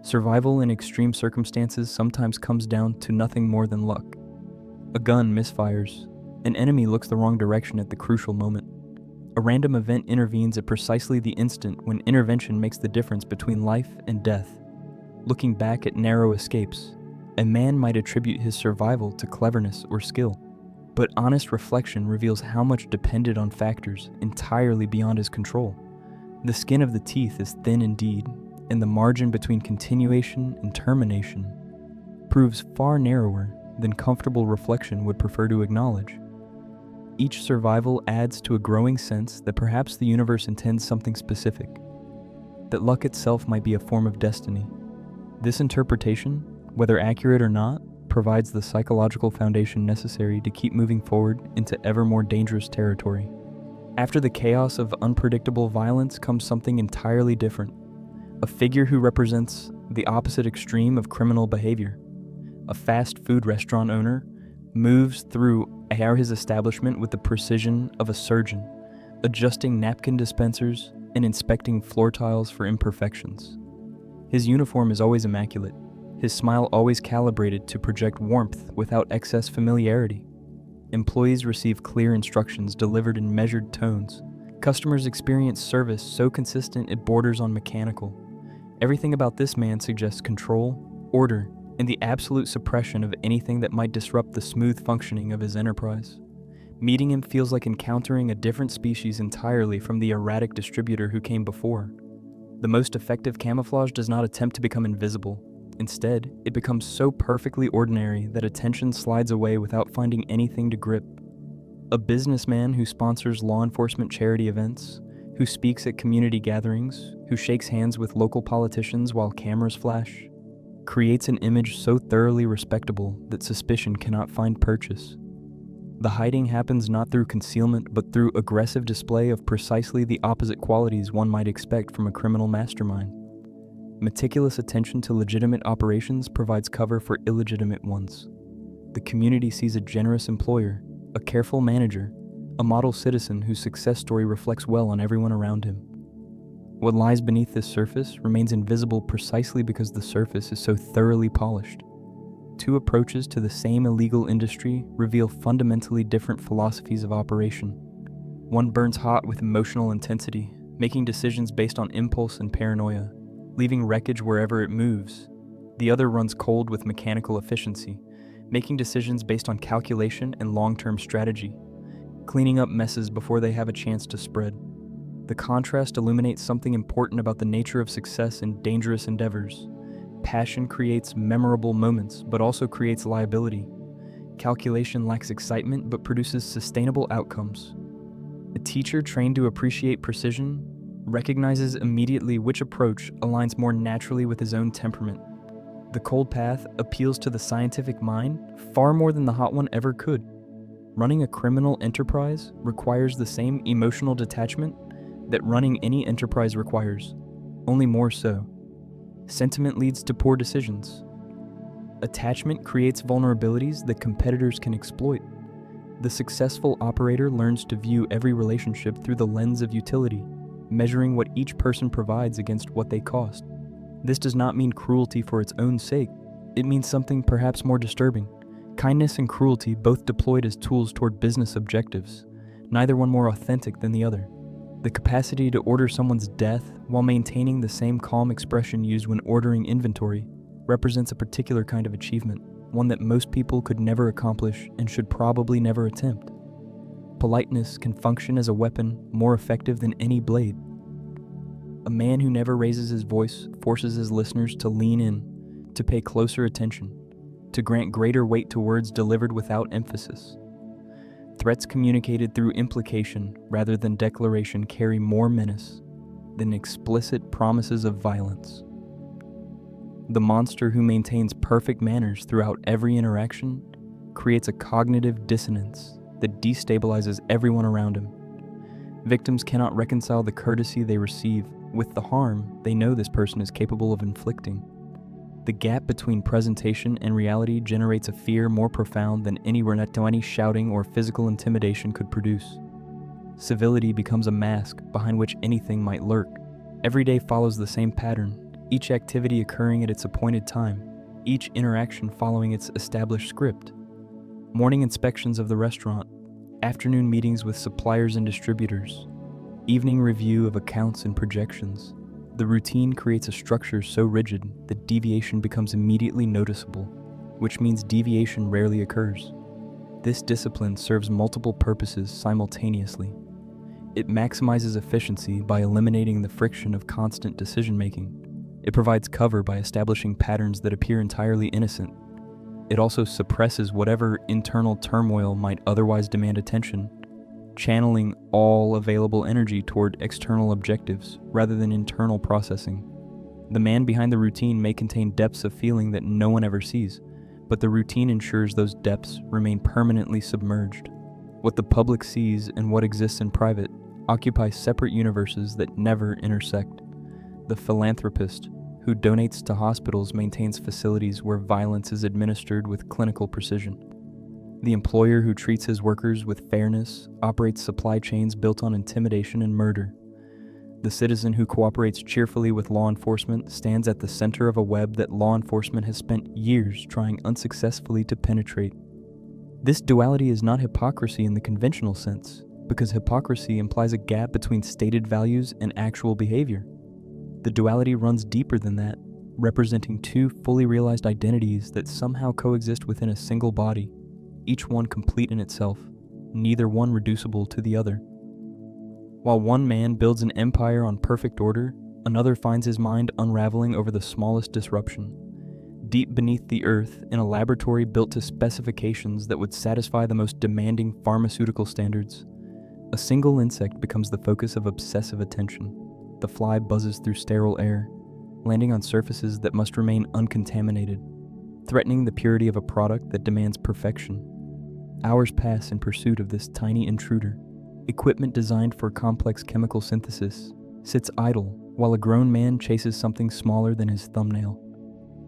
Survival in extreme circumstances sometimes comes down to nothing more than luck. A gun misfires. An enemy looks the wrong direction at the crucial moment. A random event intervenes at precisely the instant when intervention makes the difference between life and death. Looking back at narrow escapes, a man might attribute his survival to cleverness or skill. But honest reflection reveals how much depended on factors entirely beyond his control. The skin of the teeth is thin indeed, and the margin between continuation and termination proves far narrower than comfortable reflection would prefer to acknowledge. Each survival adds to a growing sense that perhaps the universe intends something specific, that luck itself might be a form of destiny. This interpretation, whether accurate or not, provides the psychological foundation necessary to keep moving forward into ever more dangerous territory. After the chaos of unpredictable violence comes something entirely different, a figure who represents the opposite extreme of criminal behavior. A fast food restaurant owner moves through his establishment with the precision of a surgeon, adjusting napkin dispensers and inspecting floor tiles for imperfections. His uniform is always immaculate, his smile always calibrated to project warmth without excess familiarity. Employees receive clear instructions delivered in measured tones. Customers experience service so consistent it borders on mechanical. Everything about this man suggests control, order, and the absolute suppression of anything that might disrupt the smooth functioning of his enterprise. Meeting him feels like encountering a different species entirely from the erratic distributor who came before. The most effective camouflage does not attempt to become invisible. Instead, it becomes so perfectly ordinary that attention slides away without finding anything to grip. A businessman who sponsors law enforcement charity events, who speaks at community gatherings, who shakes hands with local politicians while cameras flash, creates an image so thoroughly respectable that suspicion cannot find purchase. The hiding happens not through concealment, but through aggressive display of precisely the opposite qualities one might expect from a criminal mastermind. Meticulous attention to legitimate operations provides cover for illegitimate ones. The community sees a generous employer, a careful manager, a model citizen whose success story reflects well on everyone around him. What lies beneath this surface remains invisible precisely because the surface is so thoroughly polished. Two approaches to the same illegal industry reveal fundamentally different philosophies of operation. One burns hot with emotional intensity, making decisions based on impulse and paranoia, leaving wreckage wherever it moves. The other runs cold with mechanical efficiency, making decisions based on calculation and long-term strategy, cleaning up messes before they have a chance to spread. The contrast illuminates something important about the nature of success in dangerous endeavors. Passion creates memorable moments, but also creates liability. Calculation lacks excitement, but produces sustainable outcomes. A teacher trained to appreciate precision recognizes immediately which approach aligns more naturally with his own temperament. The cold path appeals to the scientific mind far more than the hot one ever could. Running a criminal enterprise requires the same emotional detachment that running any enterprise requires, only more so. Sentiment leads to poor decisions. Attachment creates vulnerabilities that competitors can exploit. The successful operator learns to view every relationship through the lens of utility, measuring what each person provides against what they cost. This does not mean cruelty for its own sake. It means something perhaps more disturbing. Kindness and cruelty both deployed as tools toward business objectives, neither one more authentic than the other. The capacity to order someone's death while maintaining the same calm expression used when ordering inventory represents a particular kind of achievement, one that most people could never accomplish and should probably never attempt. Politeness can function as a weapon more effective than any blade. A man who never raises his voice forces his listeners to lean in, to pay closer attention, to grant greater weight to words delivered without emphasis. Threats communicated through implication rather than declaration carry more menace than explicit promises of violence. The monster who maintains perfect manners throughout every interaction creates a cognitive dissonance that destabilizes everyone around him. Victims cannot reconcile the courtesy they receive with the harm they know this person is capable of inflicting. The gap between presentation and reality generates a fear more profound than any shouting or physical intimidation could produce. Civility becomes a mask behind which anything might lurk. Every day follows the same pattern, each activity occurring at its appointed time, each interaction following its established script. Morning inspections of the restaurant, afternoon meetings with suppliers and distributors, evening review of accounts and projections. The routine creates a structure so rigid that deviation becomes immediately noticeable, which means deviation rarely occurs. This discipline serves multiple purposes simultaneously. It maximizes efficiency by eliminating the friction of constant decision-making. It provides cover by establishing patterns that appear entirely innocent. It also suppresses whatever internal turmoil might otherwise demand attention, channeling all available energy toward external objectives rather than internal processing. The man behind the routine may contain depths of feeling that no one ever sees, but the routine ensures those depths remain permanently submerged. What the public sees and what exists in private occupy separate universes that never intersect. The philanthropist who donates to hospitals maintains facilities where violence is administered with clinical precision. The employer who treats his workers with fairness operates supply chains built on intimidation and murder. The citizen who cooperates cheerfully with law enforcement stands at the center of a web that law enforcement has spent years trying unsuccessfully to penetrate. This duality is not hypocrisy in the conventional sense, because hypocrisy implies a gap between stated values and actual behavior. The duality runs deeper than that, representing two fully realized identities that somehow coexist within a single body, each one complete in itself, neither one reducible to the other. While one man builds an empire on perfect order, another finds his mind unraveling over the smallest disruption. Deep beneath the earth, in a laboratory built to specifications that would satisfy the most demanding pharmaceutical standards, a single insect becomes the focus of obsessive attention. The fly buzzes through sterile air, landing on surfaces that must remain uncontaminated, threatening the purity of a product that demands perfection. Hours pass in pursuit of this tiny intruder. Equipment designed for complex chemical synthesis sits idle while a grown man chases something smaller than his thumbnail.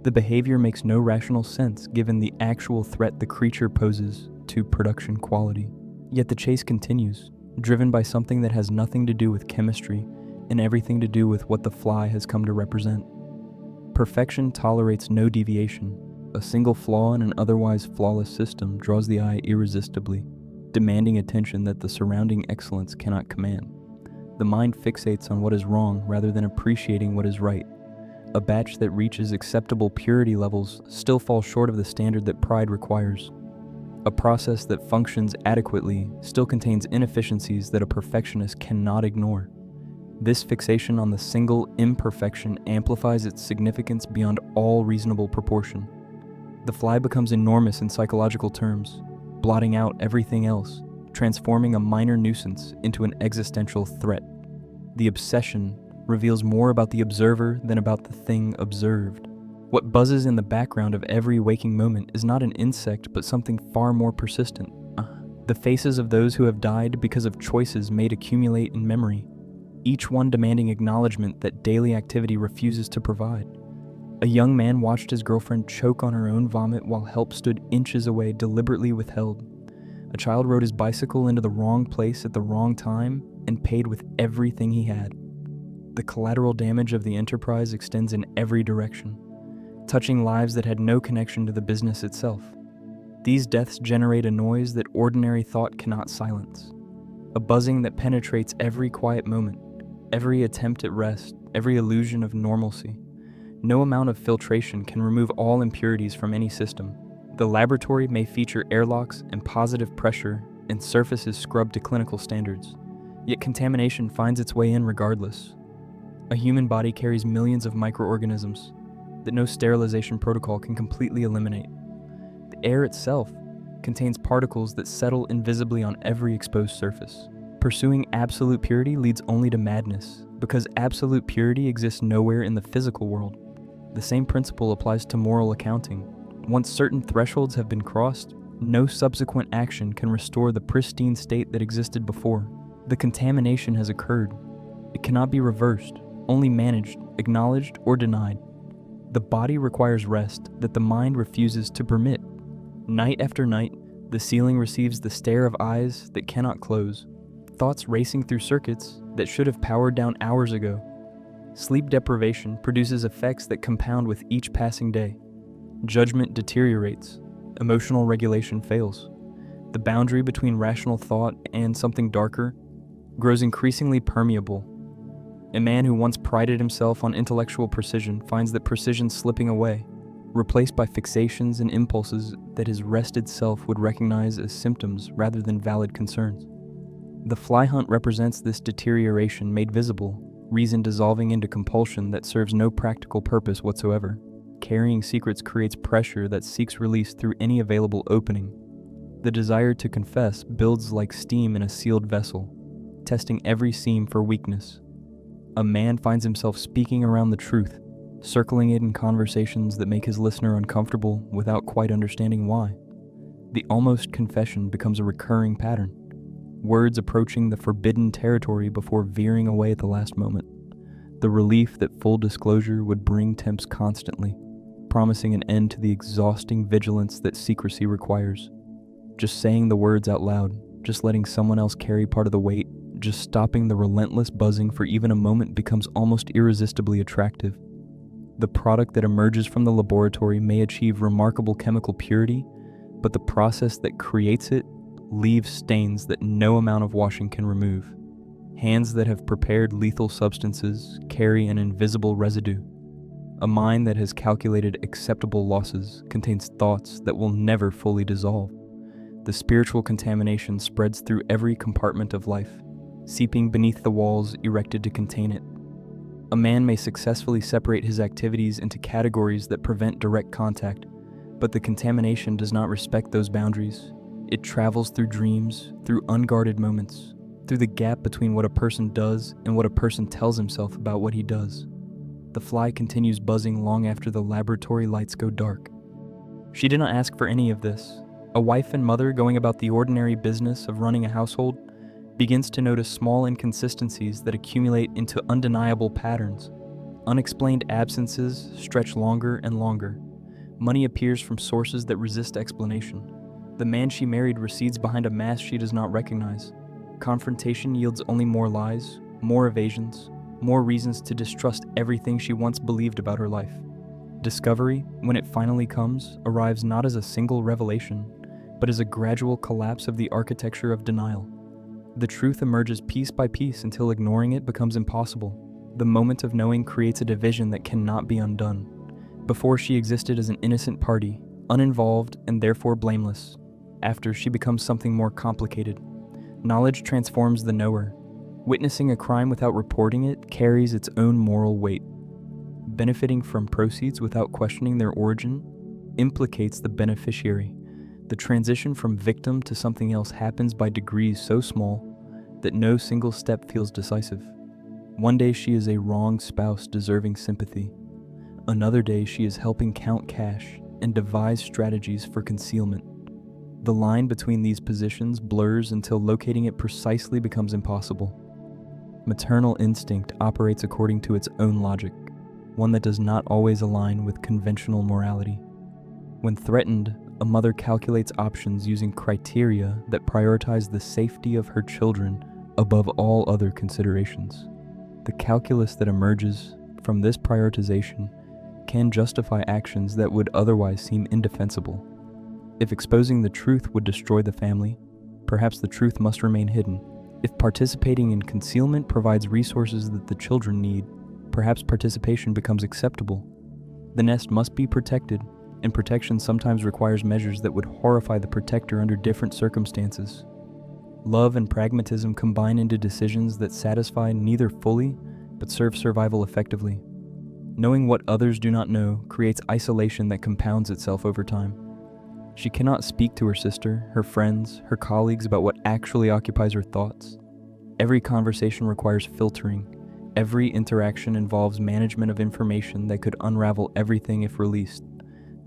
The behavior makes no rational sense given the actual threat the creature poses to production quality. Yet the chase continues, driven by something that has nothing to do with chemistry and everything to do with what the fly has come to represent. Perfection tolerates no deviation. A single flaw in an otherwise flawless system draws the eye irresistibly, demanding attention that the surrounding excellence cannot command. The mind fixates on what is wrong rather than appreciating what is right. A batch that reaches acceptable purity levels still falls short of the standard that pride requires. A process that functions adequately still contains inefficiencies that a perfectionist cannot ignore. This fixation on the single imperfection amplifies its significance beyond all reasonable proportion. The fly becomes enormous in psychological terms, blotting out everything else, transforming a minor nuisance into an existential threat. The obsession reveals more about the observer than about the thing observed. What buzzes in the background of every waking moment is not an insect, but something far more persistent. The faces of those who have died because of choices made accumulate in memory, each one demanding acknowledgement that daily activity refuses to provide. A young man watched his girlfriend choke on her own vomit while help stood inches away, deliberately withheld. A child rode his bicycle into the wrong place at the wrong time and paid with everything he had. The collateral damage of the enterprise extends in every direction, touching lives that had no connection to the business itself. These deaths generate a noise that ordinary thought cannot silence, a buzzing that penetrates every quiet moment, every attempt at rest, every illusion of normalcy. No amount of filtration can remove all impurities from any system. The laboratory may feature airlocks and positive pressure and surfaces scrubbed to clinical standards, yet contamination finds its way in regardless. A human body carries millions of microorganisms that no sterilization protocol can completely eliminate. The air itself contains particles that settle invisibly on every exposed surface. Pursuing absolute purity leads only to madness, because absolute purity exists nowhere in the physical world. The same principle applies to moral accounting. Once certain thresholds have been crossed, no subsequent action can restore the pristine state that existed before. The contamination has occurred. It cannot be reversed, only managed, acknowledged, or denied. The body requires rest that the mind refuses to permit. Night after night, the ceiling receives the stare of eyes that cannot close, thoughts racing through circuits that should have powered down hours ago. Sleep deprivation produces effects that compound with each passing day. Judgment deteriorates. Emotional regulation fails. The boundary between rational thought and something darker grows increasingly permeable. A man who once prided himself on intellectual precision finds that precision slipping away. replaced by fixations and impulses that his rested self would recognize as symptoms rather than valid concerns. The fly hunt represents this deterioration made visible, reason dissolving into compulsion that serves no practical purpose whatsoever. Carrying secrets creates pressure that seeks release through any available opening. The desire to confess builds like steam in a sealed vessel, testing every seam for weakness. A man finds himself speaking around the truth, circling it in conversations that make his listener uncomfortable without quite understanding why. The almost confession becomes a recurring pattern, words approaching the forbidden territory before veering away at the last moment. The relief that full disclosure would bring tempts constantly, promising an end to the exhausting vigilance that secrecy requires. Just saying the words out loud, just letting someone else carry part of the weight, just stopping the relentless buzzing for even a moment becomes almost irresistibly attractive. The product that emerges from the laboratory may achieve remarkable chemical purity, but the process that creates it leaves stains that no amount of washing can remove. Hands that have prepared lethal substances carry an invisible residue. A mind that has calculated acceptable losses contains thoughts that will never fully dissolve. The spiritual contamination spreads through every compartment of life, seeping beneath the walls erected to contain it. A man may successfully separate his activities into categories that prevent direct contact, but the contamination does not respect those boundaries. It travels through dreams, through unguarded moments, through the gap between what a person does and what a person tells himself about what he does. The fly continues buzzing long after the laboratory lights go dark. She did not ask for any of this. A wife and mother going about the ordinary business of running a household begins to notice small inconsistencies that accumulate into undeniable patterns. Unexplained absences stretch longer and longer. Money appears from sources that resist explanation. The man she married recedes behind a mask she does not recognize. Confrontation yields only more lies, more evasions, more reasons to distrust everything she once believed about her life. Discovery, when it finally comes, arrives not as a single revelation, but as a gradual collapse of the architecture of denial. The truth emerges piece by piece until ignoring it becomes impossible. The moment of knowing creates a division that cannot be undone. Before she existed as an innocent party, uninvolved and therefore blameless. After, she becomes something more complicated. Knowledge transforms the knower. Witnessing a crime without reporting it carries its own moral weight. Benefiting from proceeds without questioning their origin implicates the beneficiary. The transition from victim to something else happens by degrees so small that no single step feels decisive. One day she is a wronged spouse deserving sympathy. Another day she is helping count cash and devise strategies for concealment. The line between these positions blurs until locating it precisely becomes impossible. Maternal instinct operates according to its own logic, one that does not always align with conventional morality. When threatened, a mother calculates options using criteria that prioritize the safety of her children above all other considerations. The calculus that emerges from this prioritization can justify actions that would otherwise seem indefensible. If exposing the truth would destroy the family, perhaps the truth must remain hidden. If participating in concealment provides resources that the children need, perhaps participation becomes acceptable. The nest must be protected, and protection sometimes requires measures that would horrify the protector under different circumstances. Love and pragmatism combine into decisions that satisfy neither fully, but serve survival effectively. Knowing what others do not know creates isolation that compounds itself over time. She cannot speak to her sister, her friends, her colleagues about what actually occupies her thoughts. Every conversation requires filtering. Every interaction involves management of information that could unravel everything if released.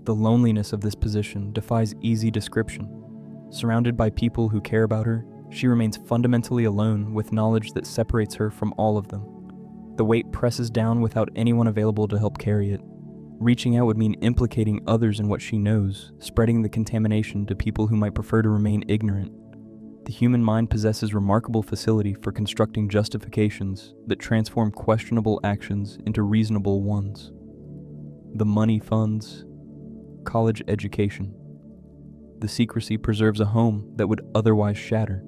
The loneliness of this position defies easy description. Surrounded by people who care about her, she remains fundamentally alone with knowledge that separates her from all of them. The weight presses down without anyone available to help carry it. Reaching out would mean implicating others in what she knows, spreading the contamination to people who might prefer to remain ignorant. The human mind possesses remarkable facility for constructing justifications that transform questionable actions into reasonable ones. The money funds college education. The secrecy preserves a home that would otherwise shatter.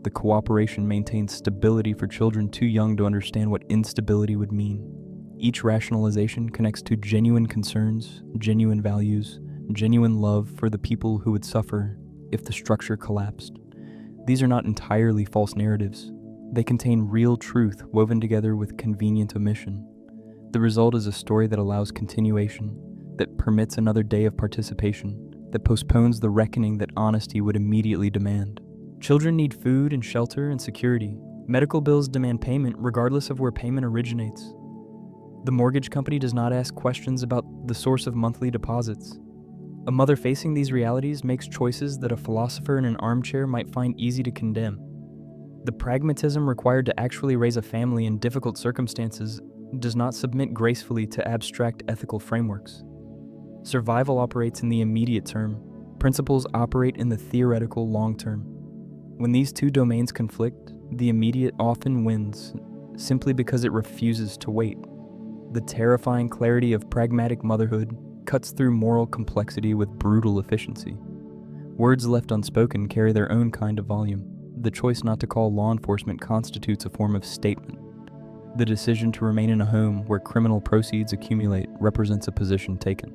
The cooperation maintains stability for children too young to understand what instability would mean. Each rationalization connects to genuine concerns, genuine values, genuine love for the people who would suffer if the structure collapsed. These are not entirely false narratives. They contain real truth woven together with convenient omission. The result is a story that allows continuation, that permits another day of participation, that postpones the reckoning that honesty would immediately demand. Children need food and shelter and security. Medical bills demand payment regardless of where payment originates. The mortgage company does not ask questions about the source of monthly deposits. A mother facing these realities makes choices that a philosopher in an armchair might find easy to condemn. The pragmatism required to actually raise a family in difficult circumstances does not submit gracefully to abstract ethical frameworks. Survival operates in the immediate term. Principles operate in the theoretical long term. When these two domains conflict, the immediate often wins, simply because it refuses to wait. The terrifying clarity of pragmatic motherhood cuts through moral complexity with brutal efficiency. Words left unspoken carry their own kind of volume. The choice not to call law enforcement constitutes a form of statement. The decision to remain in a home where criminal proceeds accumulate represents a position taken.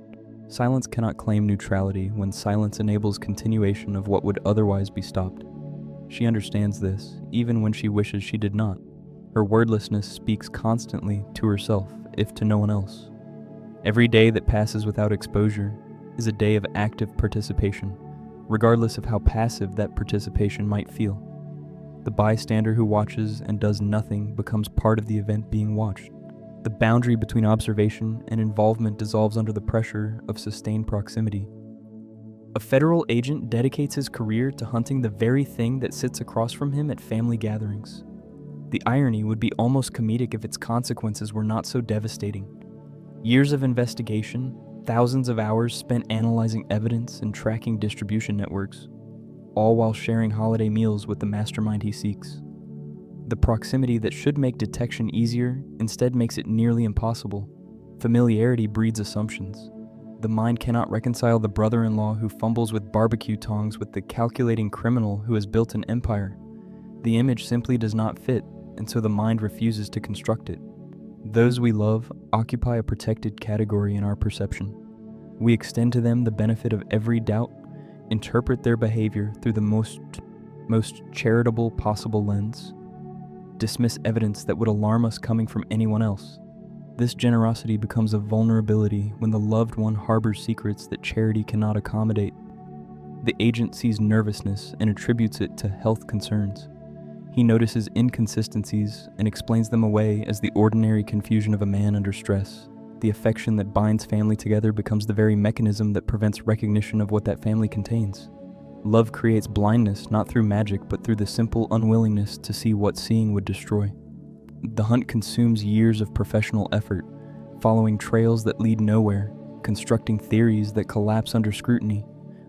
Silence cannot claim neutrality when silence enables continuation of what would otherwise be stopped. She understands this, even when she wishes she did not. Her wordlessness speaks constantly to herself, if to no one else. Every day that passes without exposure is a day of active participation, regardless of how passive that participation might feel. The bystander who watches and does nothing becomes part of the event being watched. The boundary between observation and involvement dissolves under the pressure of sustained proximity. A federal agent dedicates his career to hunting the very thing that sits across from him at family gatherings. The irony would be almost comedic if its consequences were not so devastating. Years of investigation, thousands of hours spent analyzing evidence and tracking distribution networks, all while sharing holiday meals with the mastermind he seeks. The proximity that should make detection easier instead makes it nearly impossible. Familiarity breeds assumptions. The mind cannot reconcile the brother-in-law who fumbles with barbecue tongs with the calculating criminal who has built an empire. The image simply does not fit, and so the mind refuses to construct it. Those we love occupy a protected category in our perception. We extend to them the benefit of every doubt, interpret their behavior through the most charitable possible lens, dismiss evidence that would alarm us coming from anyone else. This generosity becomes a vulnerability when the loved one harbors secrets that charity cannot accommodate. The agent sees nervousness and attributes it to health concerns. He notices inconsistencies and explains them away as the ordinary confusion of a man under stress. The affection that binds family together becomes the very mechanism that prevents recognition of what that family contains. Love creates blindness not through magic but through the simple unwillingness to see what seeing would destroy. The hunt consumes years of professional effort, following trails that lead nowhere, constructing theories that collapse under scrutiny,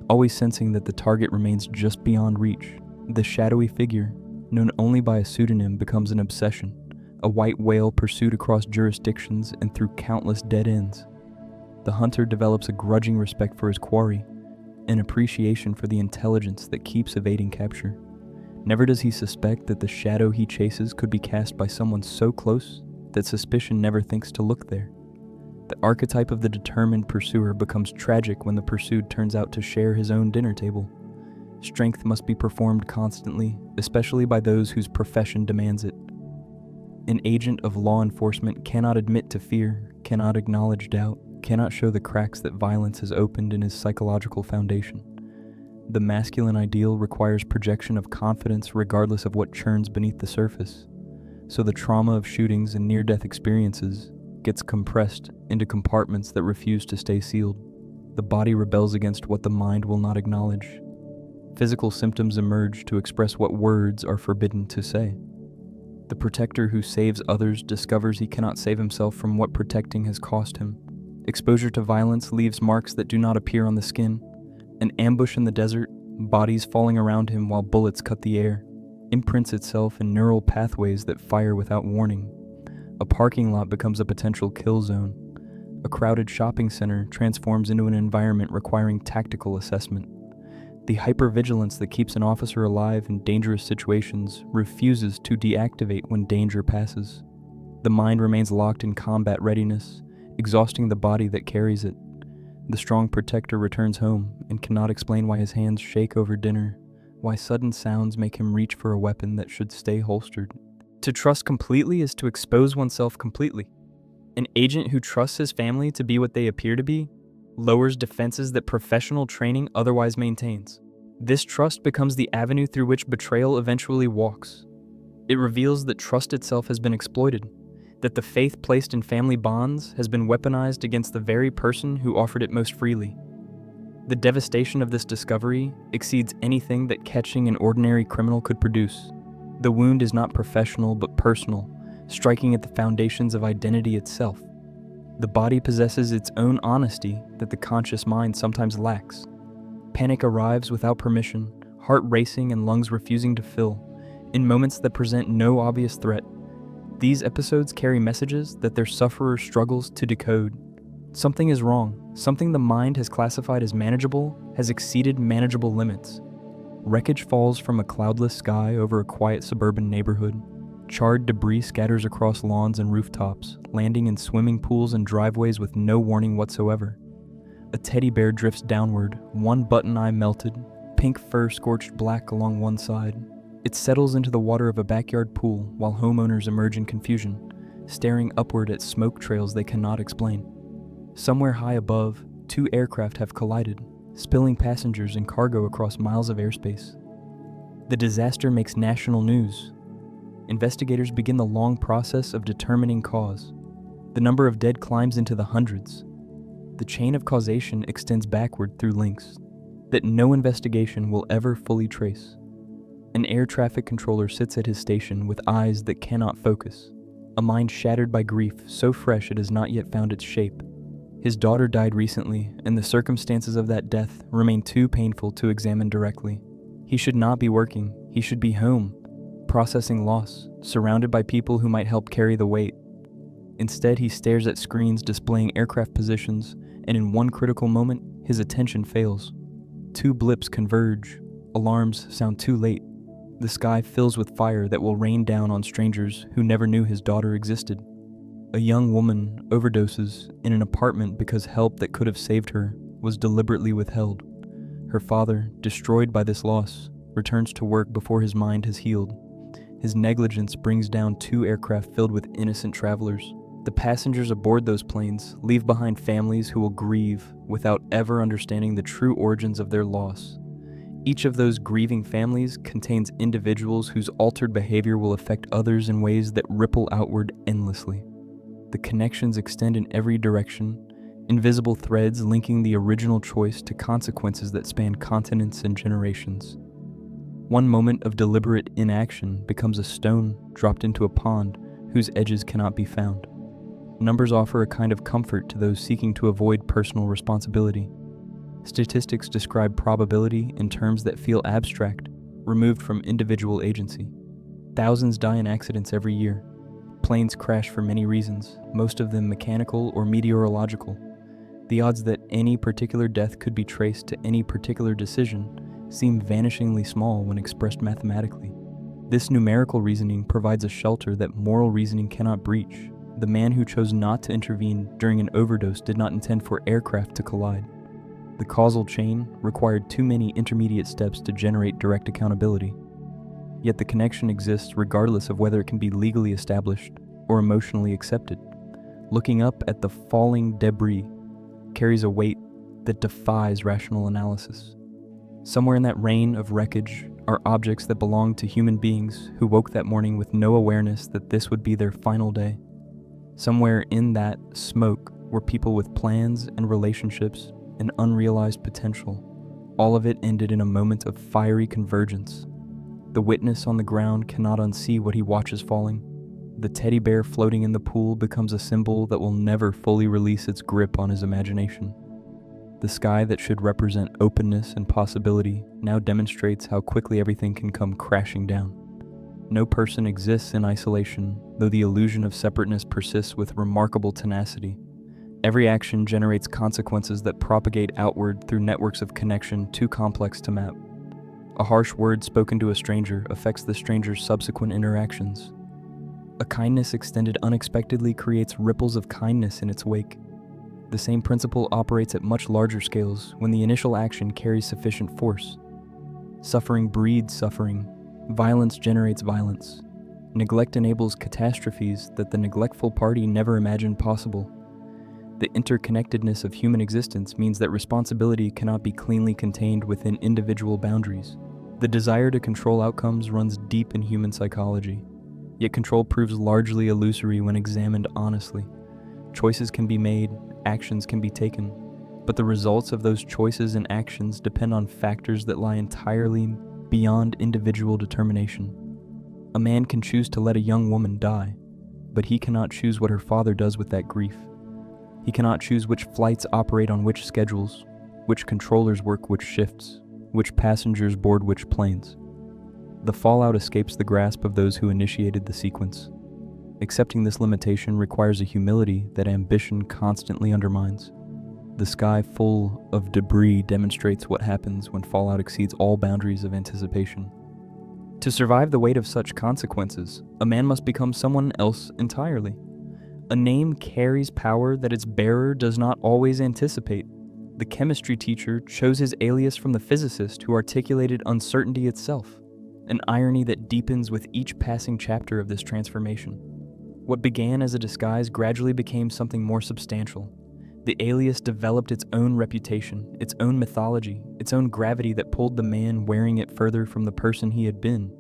always sensing that the target remains just beyond reach. The shadowy figure, known only by a pseudonym, becomes an obsession, a white whale pursued across jurisdictions and through countless dead ends. The hunter develops a grudging respect for his quarry, an appreciation for the intelligence that keeps evading capture. Never does he suspect that the shadow he chases could be cast by someone so close that suspicion never thinks to look there. The archetype of the determined pursuer becomes tragic when the pursued turns out to share his own dinner table. Strength must be performed constantly, especially by those whose profession demands it. An agent of law enforcement cannot admit to fear, cannot acknowledge doubt, cannot show the cracks that violence has opened in his psychological foundation. The masculine ideal requires projection of confidence regardless of what churns beneath the surface. So the trauma of shootings and near-death experiences gets compressed into compartments that refuse to stay sealed. The body rebels against what the mind will not acknowledge. Physical symptoms emerge to express what words are forbidden to say. The protector who saves others discovers he cannot save himself from what protecting has cost him. Exposure to violence leaves marks that do not appear on the skin. An ambush in the desert, bodies falling around him while bullets cut the air, imprints itself in neural pathways that fire without warning. A parking lot becomes a potential kill zone. A crowded shopping center transforms into an environment requiring tactical assessment. The hypervigilance that keeps an officer alive in dangerous situations refuses to deactivate when danger passes. The mind remains locked in combat readiness, exhausting the body that carries it. The strong protector returns home and cannot explain why his hands shake over dinner, why sudden sounds make him reach for a weapon that should stay holstered. To trust completely is to expose oneself completely. An agent who trusts his family to be what they appear to be lowers defenses that professional training otherwise maintains. This trust becomes the avenue through which betrayal eventually walks. It reveals that trust itself has been exploited, that the faith placed in family bonds has been weaponized against the very person who offered it most freely. The devastation of this discovery exceeds anything that catching an ordinary criminal could produce. The wound is not professional but personal, striking at the foundations of identity itself. The body possesses its own honesty that the conscious mind sometimes lacks. Panic arrives without permission, heart racing and lungs refusing to fill, in moments that present no obvious threat. These episodes carry messages that their sufferer struggles to decode. Something is wrong. Something the mind has classified as manageable has exceeded manageable limits. Wreckage falls from a cloudless sky over a quiet suburban neighborhood. Charred debris scatters across lawns and rooftops, landing in swimming pools and driveways with no warning whatsoever. A teddy bear drifts downward, one button eye melted, pink fur scorched black along one side. It settles into the water of a backyard pool while homeowners emerge in confusion, staring upward at smoke trails they cannot explain. Somewhere high above, two aircraft have collided, spilling passengers and cargo across miles of airspace. The disaster makes national news. Investigators begin the long process of determining cause. The number of dead climbs into the hundreds. The chain of causation extends backward through links that no investigation will ever fully trace. An air traffic controller sits at his station with eyes that cannot focus, a mind shattered by grief so fresh it has not yet found its shape. His daughter died recently, and the circumstances of that death remain too painful to examine directly. He should not be working. He should be home, processing loss, surrounded by people who might help carry the weight. Instead, he stares at screens displaying aircraft positions, and in one critical moment, his attention fails. Two blips converge. Alarms sound too late. The sky fills with fire that will rain down on strangers who never knew his daughter existed. A young woman overdoses in an apartment because help that could have saved her was deliberately withheld. Her father, destroyed by this loss, returns to work before his mind has healed. His negligence brings down two aircraft filled with innocent travelers. The passengers aboard those planes leave behind families who will grieve without ever understanding the true origins of their loss. Each of those grieving families contains individuals whose altered behavior will affect others in ways that ripple outward endlessly. The connections extend in every direction, invisible threads linking the original choice to consequences that span continents and generations. One moment of deliberate inaction becomes a stone dropped into a pond whose edges cannot be found. Numbers offer a kind of comfort to those seeking to avoid personal responsibility. Statistics describe probability in terms that feel abstract, removed from individual agency. Thousands die in accidents every year. Planes crash for many reasons, most of them mechanical or meteorological. The odds that any particular death could be traced to any particular decision seem vanishingly small when expressed mathematically. This numerical reasoning provides a shelter that moral reasoning cannot breach. The man who chose not to intervene during an overdose did not intend for aircraft to collide. The causal chain required too many intermediate steps to generate direct accountability. Yet the connection exists regardless of whether it can be legally established or emotionally accepted. Looking up at the falling debris carries a weight that defies rational analysis. Somewhere in that rain of wreckage are objects that belonged to human beings who woke that morning with no awareness that this would be their final day. Somewhere in that smoke were people with plans and relationships and unrealized potential. All of it ended in a moment of fiery convergence. The witness on the ground cannot unsee what he watches falling. The teddy bear floating in the pool becomes a symbol that will never fully release its grip on his imagination. The sky that should represent openness and possibility now demonstrates how quickly everything can come crashing down. No person exists in isolation, though the illusion of separateness persists with remarkable tenacity. Every action generates consequences that propagate outward through networks of connection too complex to map. A harsh word spoken to a stranger affects the stranger's subsequent interactions. A kindness extended unexpectedly creates ripples of kindness in its wake. The same principle operates at much larger scales when the initial action carries sufficient force. Suffering breeds suffering. Violence generates violence. Neglect enables catastrophes that the neglectful party never imagined possible. The interconnectedness of human existence means that responsibility cannot be cleanly contained within individual boundaries. The desire to control outcomes runs deep in human psychology, yet control proves largely illusory when examined honestly. Choices can be made, actions can be taken, but the results of those choices and actions depend on factors that lie entirely beyond individual determination. A man can choose to let a young woman die, but he cannot choose what her father does with that grief. He cannot choose which flights operate on which schedules, which controllers work which shifts, which passengers board which planes. The fallout escapes the grasp of those who initiated the sequence. Accepting this limitation requires a humility that ambition constantly undermines. The sky full of debris demonstrates what happens when fallout exceeds all boundaries of anticipation. To survive the weight of such consequences, a man must become someone else entirely. A name carries power that its bearer does not always anticipate. The chemistry teacher chose his alias from the physicist who articulated uncertainty itself, an irony that deepens with each passing chapter of this transformation. What began as a disguise gradually became something more substantial. The alias developed its own reputation, its own mythology, its own gravity that pulled the man wearing it further from the person he had been.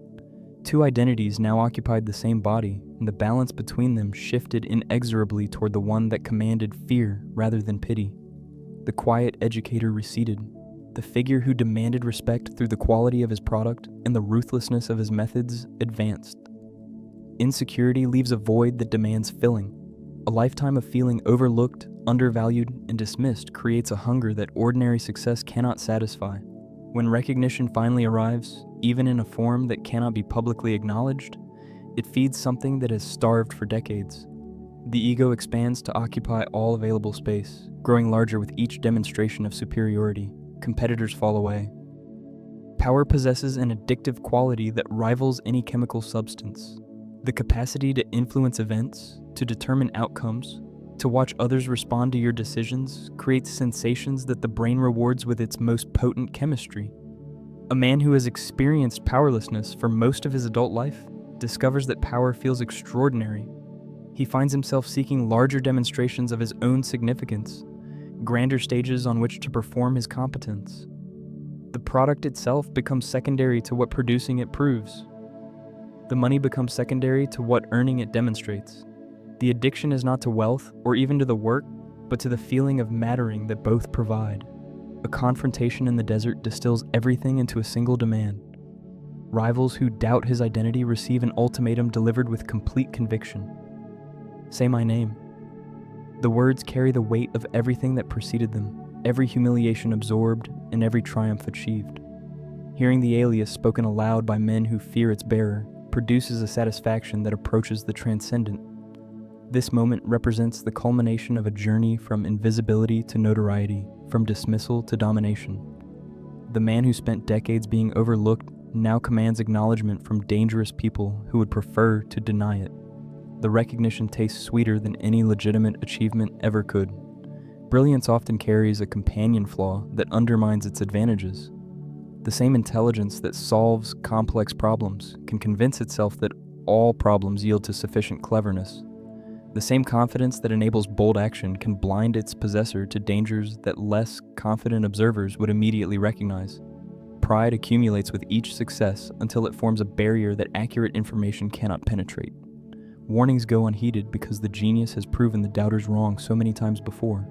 Two identities now occupied the same body, and the balance between them shifted inexorably toward the one that commanded fear rather than pity. The quiet educator receded. The figure who demanded respect through the quality of his product and the ruthlessness of his methods advanced. Insecurity leaves a void that demands filling. A lifetime of feeling overlooked, undervalued, and dismissed creates a hunger that ordinary success cannot satisfy. When recognition finally arrives, even in a form that cannot be publicly acknowledged, it feeds something that has starved for decades. The ego expands to occupy all available space, growing larger with each demonstration of superiority. Competitors fall away. Power possesses an addictive quality that rivals any chemical substance. The capacity to influence events, to determine outcomes, to watch others respond to your decisions creates sensations that the brain rewards with its most potent chemistry. A man who has experienced powerlessness for most of his adult life discovers that power feels extraordinary. He finds himself seeking larger demonstrations of his own significance, grander stages on which to perform his competence. The product itself becomes secondary to what producing it proves. The money becomes secondary to what earning it demonstrates. The addiction is not to wealth or even to the work, but to the feeling of mattering that both provide. A confrontation in the desert distills everything into a single demand. Rivals who doubt his identity receive an ultimatum delivered with complete conviction. Say my name. The words carry the weight of everything that preceded them, every humiliation absorbed and every triumph achieved. Hearing the alias spoken aloud by men who fear its bearer produces a satisfaction that approaches the transcendent. This moment represents the culmination of a journey from invisibility to notoriety, from dismissal to domination. The man who spent decades being overlooked now commands acknowledgement from dangerous people who would prefer to deny it. The recognition tastes sweeter than any legitimate achievement ever could. Brilliance often carries a companion flaw that undermines its advantages. The same intelligence that solves complex problems can convince itself that all problems yield to sufficient cleverness. The same confidence that enables bold action can blind its possessor to dangers that less confident observers would immediately recognize. Pride accumulates with each success until it forms a barrier that accurate information cannot penetrate. Warnings go unheeded because the genius has proven the doubters wrong so many times before.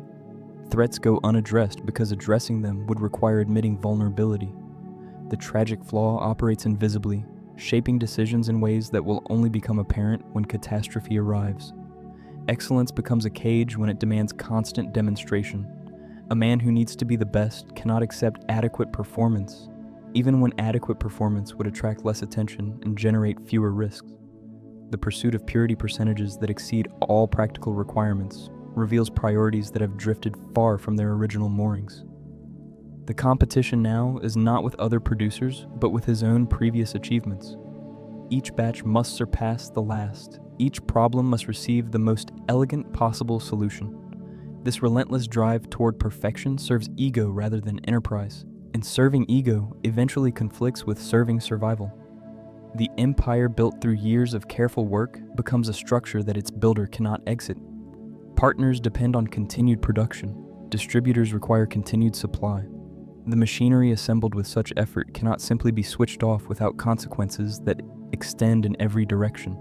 Threats go unaddressed because addressing them would require admitting vulnerability. The tragic flaw operates invisibly, shaping decisions in ways that will only become apparent when catastrophe arrives. Excellence becomes a cage when it demands constant demonstration. A man who needs to be the best cannot accept adequate performance, even when adequate performance would attract less attention and generate fewer risks. The pursuit of purity percentages that exceed all practical requirements reveals priorities that have drifted far from their original moorings. The competition now is not with other producers, but with his own previous achievements. Each batch must surpass the last, each problem must receive the most elegant possible solution. This relentless drive toward perfection serves ego rather than enterprise, and serving ego eventually conflicts with serving survival. The empire built through years of careful work becomes a structure that its builder cannot exit. Partners depend on continued production. Distributors require continued supply. The machinery assembled with such effort cannot simply be switched off without consequences that extend in every direction.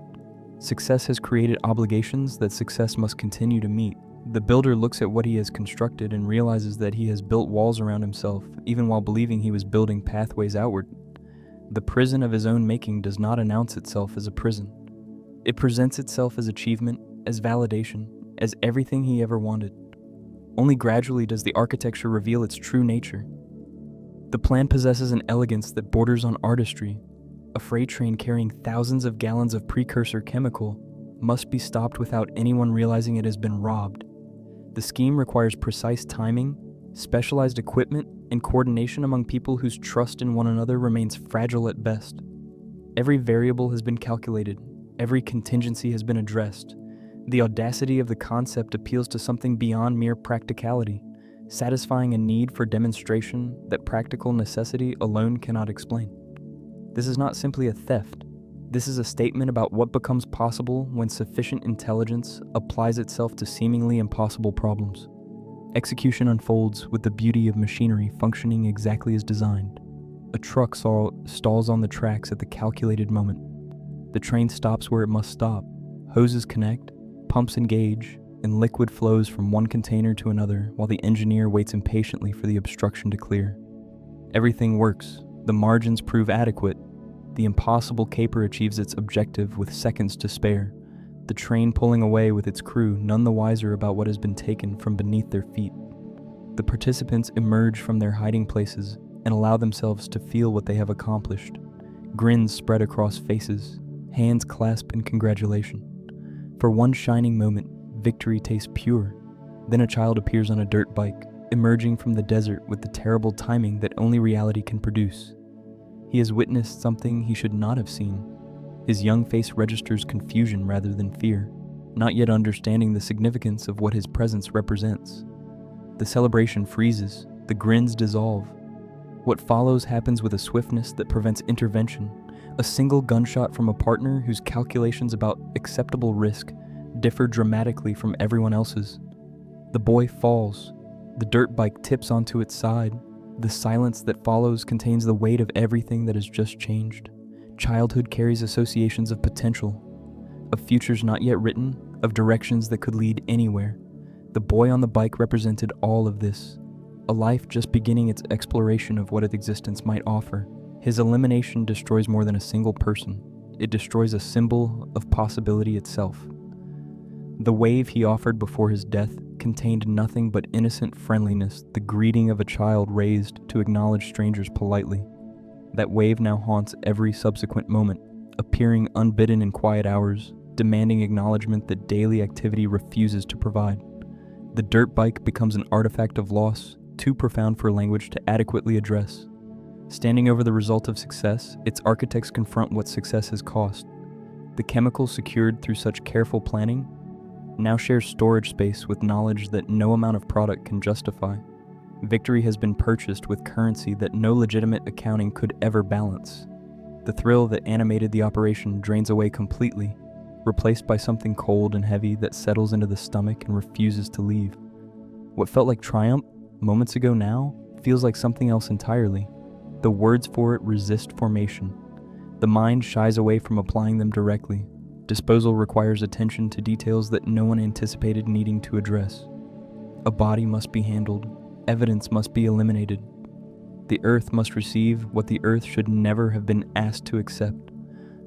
Success has created obligations that success must continue to meet. The builder looks at what he has constructed and realizes that he has built walls around himself, even while believing he was building pathways outward. The prison of his own making does not announce itself as a prison. It presents itself as achievement, as validation, as everything he ever wanted. Only gradually does the architecture reveal its true nature. The plan possesses an elegance that borders on artistry. A freight train carrying thousands of gallons of precursor chemical must be stopped without anyone realizing it has been robbed. The scheme requires precise timing, specialized equipment, and coordination among people whose trust in one another remains fragile at best. Every variable has been calculated, every contingency has been addressed. The audacity of the concept appeals to something beyond mere practicality, satisfying a need for demonstration that practical necessity alone cannot explain. This is not simply a theft. This is a statement about what becomes possible when sufficient intelligence applies itself to seemingly impossible problems. Execution unfolds with the beauty of machinery functioning exactly as designed. A truck stalls on the tracks at the calculated moment. The train stops where it must stop. Hoses connect, pumps engage, and liquid flows from one container to another while the engineer waits impatiently for the obstruction to clear. Everything works. The margins prove adequate. The impossible caper achieves its objective with seconds to spare. The train pulling away with its crew none the wiser about what has been taken from beneath their feet. The participants emerge from their hiding places and allow themselves to feel what they have accomplished. Grins spread across faces, hands clasp in congratulation. For one shining moment, victory tastes pure. Then a child appears on a dirt bike, emerging from the desert with the terrible timing that only reality can produce. He has witnessed something he should not have seen. His young face registers confusion rather than fear, not yet understanding the significance of what his presence represents. The celebration freezes, the grins dissolve. What follows happens with a swiftness that prevents intervention, a single gunshot from a partner whose calculations about acceptable risk differ dramatically from everyone else's. The boy falls. The dirt bike tips onto its side. The silence that follows contains the weight of everything that has just changed. Childhood carries associations of potential, of futures not yet written, of directions that could lead anywhere. The boy on the bike represented all of this, a life just beginning its exploration of what its existence might offer. His elimination destroys more than a single person. It destroys a symbol of possibility itself. The wave he offered before his death contained nothing but innocent friendliness, the greeting of a child raised to acknowledge strangers politely. That wave now haunts every subsequent moment, appearing unbidden in quiet hours, demanding acknowledgement that daily activity refuses to provide. The dirt bike becomes an artifact of loss, too profound for language to adequately address. Standing over the result of success, its architects confront what success has cost. The chemicals secured through such careful planning now shares storage space with knowledge that no amount of product can justify. Victory has been purchased with currency that no legitimate accounting could ever balance. The thrill that animated the operation drains away completely, replaced by something cold and heavy that settles into the stomach and refuses to leave. What felt like triumph moments ago now feels like something else entirely. The words for it resist formation. The mind shies away from applying them directly. Disposal requires attention to details that no one anticipated needing to address. A body must be handled. Evidence must be eliminated. The earth must receive what the earth should never have been asked to accept.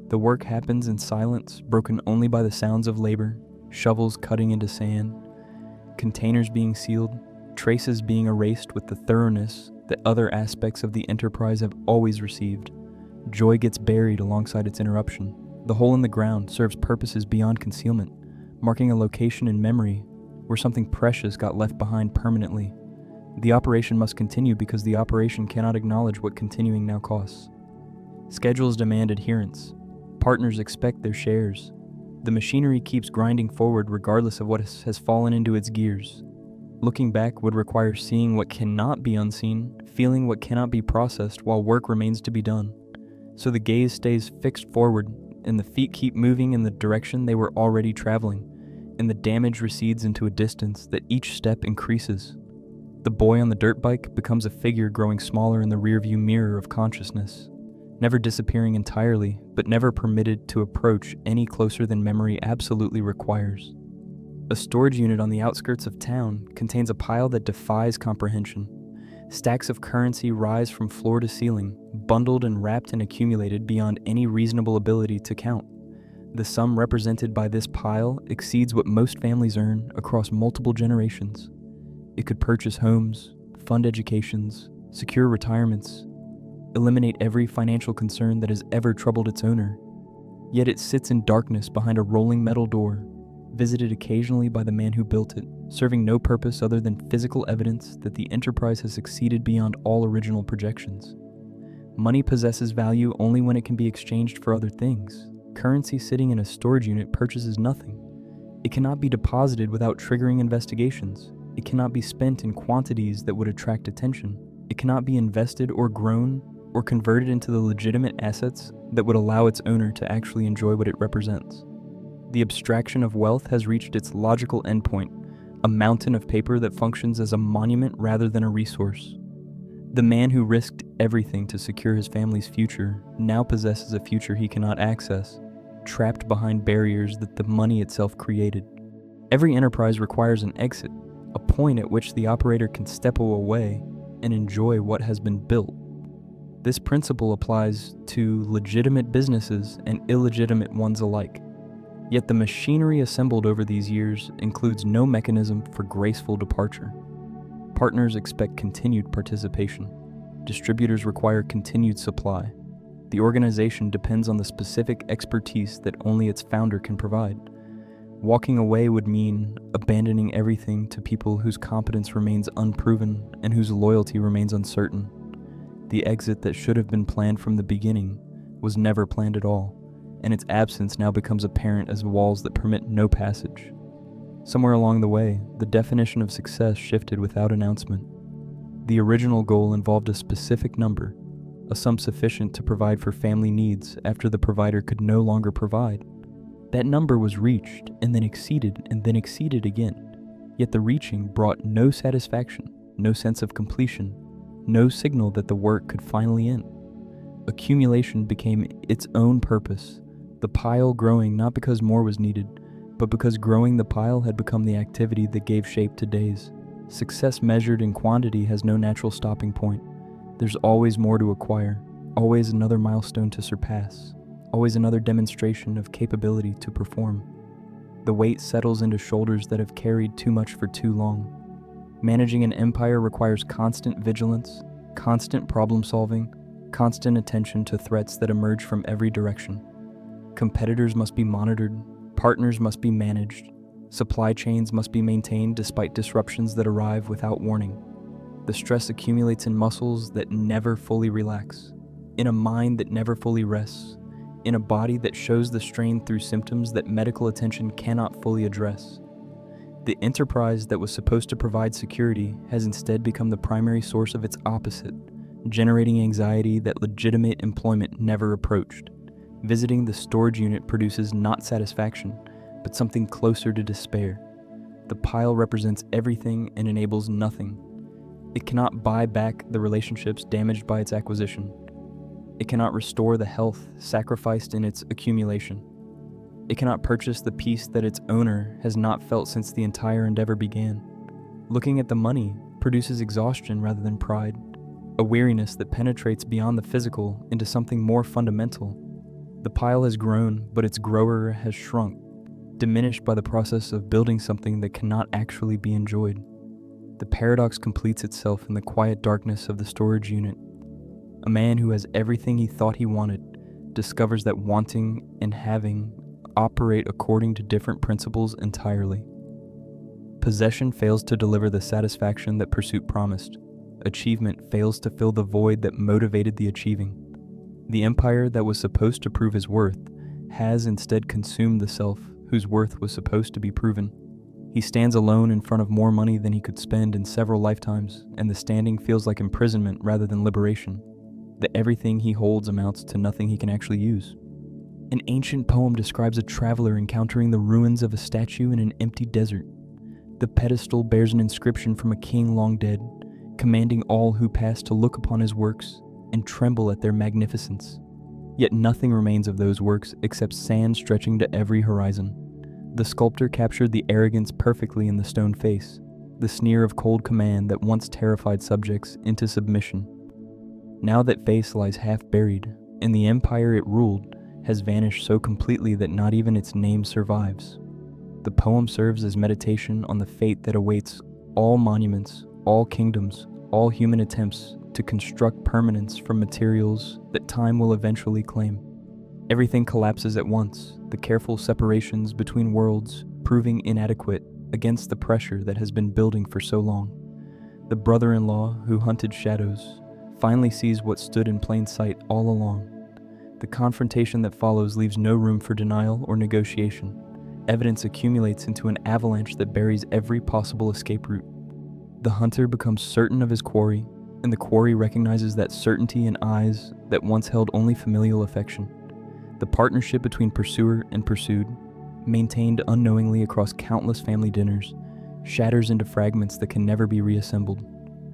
The work happens in silence, broken only by the sounds of labor, shovels cutting into sand, containers being sealed, traces being erased with the thoroughness that other aspects of the enterprise have always received. Joy gets buried alongside its interruption. The hole in the ground serves purposes beyond concealment, marking a location in memory where something precious got left behind permanently. The operation must continue because the operation cannot acknowledge what continuing now costs. Schedules demand adherence. Partners expect their shares. The machinery keeps grinding forward regardless of what has fallen into its gears. Looking back would require seeing what cannot be unseen, feeling what cannot be processed while work remains to be done. So the gaze stays fixed forward, and the feet keep moving in the direction they were already traveling, and the damage recedes into a distance that each step increases. The boy on the dirt bike becomes a figure growing smaller in the rearview mirror of consciousness, never disappearing entirely, but never permitted to approach any closer than memory absolutely requires. A storage unit on the outskirts of town contains a pile that defies comprehension. Stacks of currency rise from floor to ceiling, bundled and wrapped and accumulated beyond any reasonable ability to count. The sum represented by this pile exceeds what most families earn across multiple generations. It could purchase homes, fund educations, secure retirements, eliminate every financial concern that has ever troubled its owner. Yet it sits in darkness behind a rolling metal door, visited occasionally by the man who built it, serving no purpose other than physical evidence that the enterprise has succeeded beyond all original projections. Money possesses value only when it can be exchanged for other things. Currency sitting in a storage unit purchases nothing. It cannot be deposited without triggering investigations. It cannot be spent in quantities that would attract attention. It cannot be invested or grown or converted into the legitimate assets that would allow its owner to actually enjoy what it represents. The abstraction of wealth has reached its logical endpoint, a mountain of paper that functions as a monument rather than a resource. The man who risked everything to secure his family's future now possesses a future he cannot access, trapped behind barriers that the money itself created. Every enterprise requires an exit, a point at which the operator can step away and enjoy what has been built. This principle applies to legitimate businesses and illegitimate ones alike. Yet the machinery assembled over these years includes no mechanism for graceful departure. Partners expect continued participation. Distributors require continued supply. The organization depends on the specific expertise that only its founder can provide. Walking away would mean abandoning everything to people whose competence remains unproven and whose loyalty remains uncertain. The exit that should have been planned from the beginning was never planned at all, and its absence now becomes apparent as walls that permit no passage. Somewhere along the way, the definition of success shifted without announcement. The original goal involved a specific number, a sum sufficient to provide for family needs after the provider could no longer provide. That number was reached and then exceeded again. Yet the reaching brought no satisfaction, no sense of completion, no signal that the work could finally end. Accumulation became its own purpose, the pile growing not because more was needed, but because growing the pile had become the activity that gave shape to days. Success measured in quantity has no natural stopping point. There's always more to acquire, always another milestone to surpass, always another demonstration of capability to perform. The weight settles into shoulders that have carried too much for too long. Managing an empire requires constant vigilance, constant problem solving, constant attention to threats that emerge from every direction. Competitors must be monitored, partners must be managed, supply chains must be maintained despite disruptions that arrive without warning. The stress accumulates in muscles that never fully relax, in a mind that never fully rests, in a body that shows the strain through symptoms that medical attention cannot fully address. The enterprise that was supposed to provide security has instead become the primary source of its opposite, generating anxiety that legitimate employment never approached. Visiting the storage unit produces not satisfaction, but something closer to despair. The pile represents everything and enables nothing. It cannot buy back the relationships damaged by its acquisition. It cannot restore the health sacrificed in its accumulation. It cannot purchase the peace that its owner has not felt since the entire endeavor began. Looking at the money produces exhaustion rather than pride, a weariness that penetrates beyond the physical into something more fundamental. The pile has grown, but its grower has shrunk, diminished by the process of building something that cannot actually be enjoyed. The paradox completes itself in the quiet darkness of the storage unit. A man who has everything he thought he wanted discovers that wanting and having operate according to different principles entirely. Possession fails to deliver the satisfaction that pursuit promised. Achievement fails to fill the void that motivated the achieving. The empire that was supposed to prove his worth has instead consumed the self whose worth was supposed to be proven. He stands alone in front of more money than he could spend in several lifetimes, and the standing feels like imprisonment rather than liberation. That everything he holds amounts to nothing he can actually use. An ancient poem describes a traveler encountering the ruins of a statue in an empty desert. The pedestal bears an inscription from a king long dead, commanding all who pass to look upon his works and tremble at their magnificence. Yet nothing remains of those works except sand stretching to every horizon. The sculptor captured the arrogance perfectly in the stone face, the sneer of cold command that once terrified subjects into submission. Now that face lies half buried, and the empire it ruled has vanished so completely that not even its name survives. The poem serves as meditation on the fate that awaits all monuments, all kingdoms, all human attempts to construct permanence from materials that time will eventually claim. Everything collapses at once, the careful separations between worlds proving inadequate against the pressure that has been building for so long. The brother-in-law who hunted shadows finally sees what stood in plain sight all along. The confrontation that follows leaves no room for denial or negotiation. Evidence accumulates into an avalanche that buries every possible escape route. The hunter becomes certain of his quarry, and the quarry recognizes that certainty in eyes that once held only familial affection. The partnership between pursuer and pursued, maintained unknowingly across countless family dinners, shatters into fragments that can never be reassembled.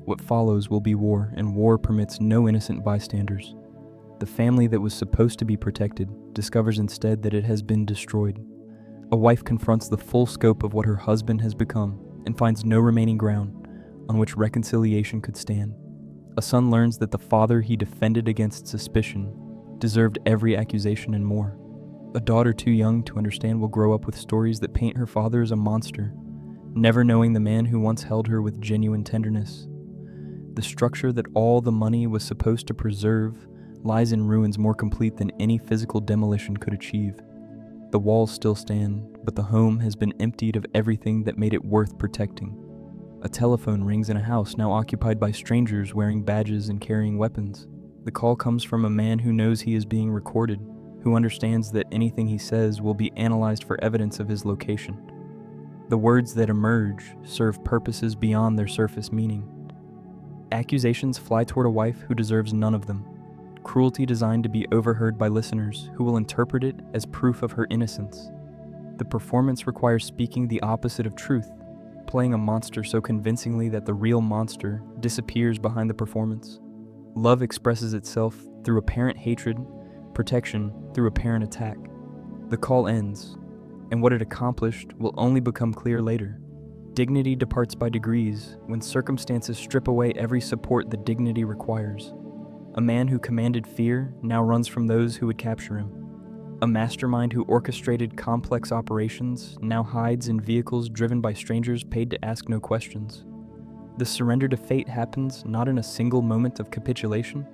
What follows will be war, and war permits no innocent bystanders. The family that was supposed to be protected discovers instead that it has been destroyed. A wife confronts the full scope of what her husband has become and finds no remaining ground on which reconciliation could stand. A son learns that the father he defended against suspicion deserved every accusation and more. A daughter too young to understand will grow up with stories that paint her father as a monster, never knowing the man who once held her with genuine tenderness. The structure that all the money was supposed to preserve lies in ruins more complete than any physical demolition could achieve. The walls still stand, but the home has been emptied of everything that made it worth protecting. A telephone rings in a house now occupied by strangers wearing badges and carrying weapons. The call comes from a man who knows he is being recorded, who understands that anything he says will be analyzed for evidence of his location. The words that emerge serve purposes beyond their surface meaning. Accusations fly toward a wife who deserves none of them. Cruelty designed to be overheard by listeners who will interpret it as proof of her innocence. The performance requires speaking the opposite of truth, playing a monster so convincingly that the real monster disappears behind the performance. Love expresses itself through apparent hatred, protection through apparent attack. The call ends, and what it accomplished will only become clear later. Dignity departs by degrees when circumstances strip away every support that dignity requires. A man who commanded fear now runs from those who would capture him. A mastermind who orchestrated complex operations now hides in vehicles driven by strangers paid to ask no questions. The surrender to fate happens not in a single moment of capitulation,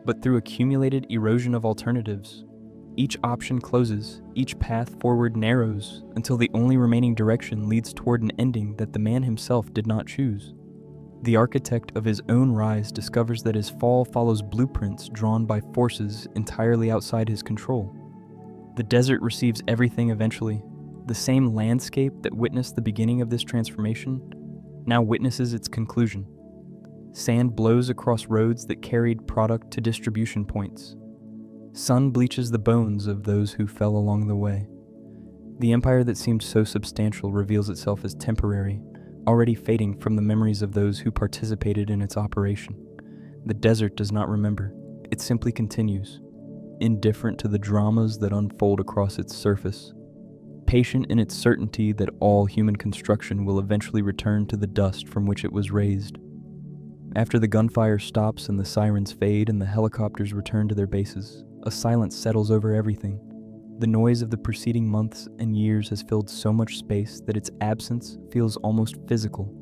but through accumulated erosion of alternatives. Each option closes, each path forward narrows, until the only remaining direction leads toward an ending that the man himself did not choose. The architect of his own rise discovers that his fall follows blueprints drawn by forces entirely outside his control. The desert receives everything eventually. The same landscape that witnessed the beginning of this transformation now witnesses its conclusion. Sand blows across roads that carried product to distribution points. Sun bleaches the bones of those who fell along the way. The empire that seemed so substantial reveals itself as temporary, already fading from the memories of those who participated in its operation. The desert does not remember. It simply continues, indifferent to the dramas that unfold across its surface, patient in its certainty that all human construction will eventually return to the dust from which it was raised. After the gunfire stops and the sirens fade and the helicopters return to their bases, a silence settles over everything. The noise of the preceding months and years has filled so much space that its absence feels almost physical.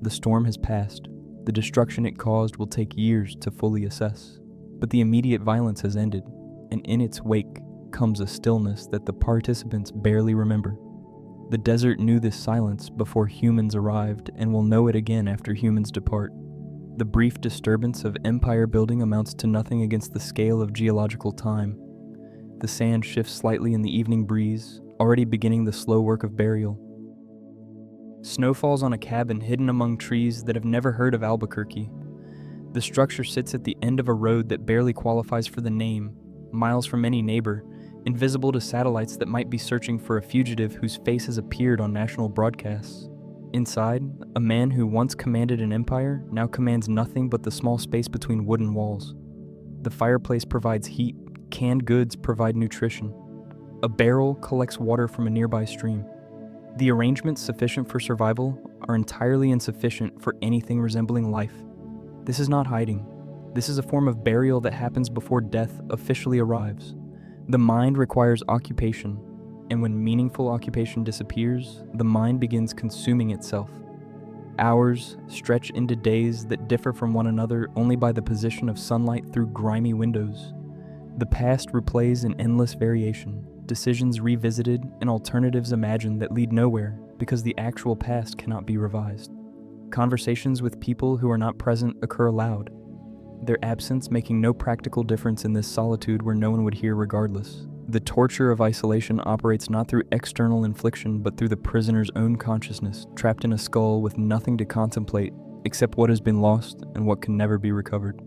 The storm has passed. The destruction it caused will take years to fully assess. But the immediate violence has ended, and in its wake comes a stillness that the participants barely remember. The desert knew this silence before humans arrived and will know it again after humans depart. The brief disturbance of empire building amounts to nothing against the scale of geological time. The sand shifts slightly in the evening breeze, already beginning the slow work of burial. Snow falls on a cabin hidden among trees that have never heard of Albuquerque. The structure sits at the end of a road that barely qualifies for the name, miles from any neighbor, invisible to satellites that might be searching for a fugitive whose face has appeared on national broadcasts. Inside, a man who once commanded an empire now commands nothing but the small space between wooden walls. The fireplace provides heat, canned goods provide nutrition. A barrel collects water from a nearby stream. The arrangements sufficient for survival are entirely insufficient for anything resembling life. This is not hiding. This is a form of burial that happens before death officially arrives. The mind requires occupation, and when meaningful occupation disappears, the mind begins consuming itself. Hours stretch into days that differ from one another only by the position of sunlight through grimy windows. The past replays in endless variation, decisions revisited and alternatives imagined that lead nowhere because the actual past cannot be revised. Conversations with people who are not present occur aloud, their absence making no practical difference in this solitude where no one would hear regardless. The torture of isolation operates not through external infliction but through the prisoner's own consciousness, trapped in a skull with nothing to contemplate except what has been lost and what can never be recovered.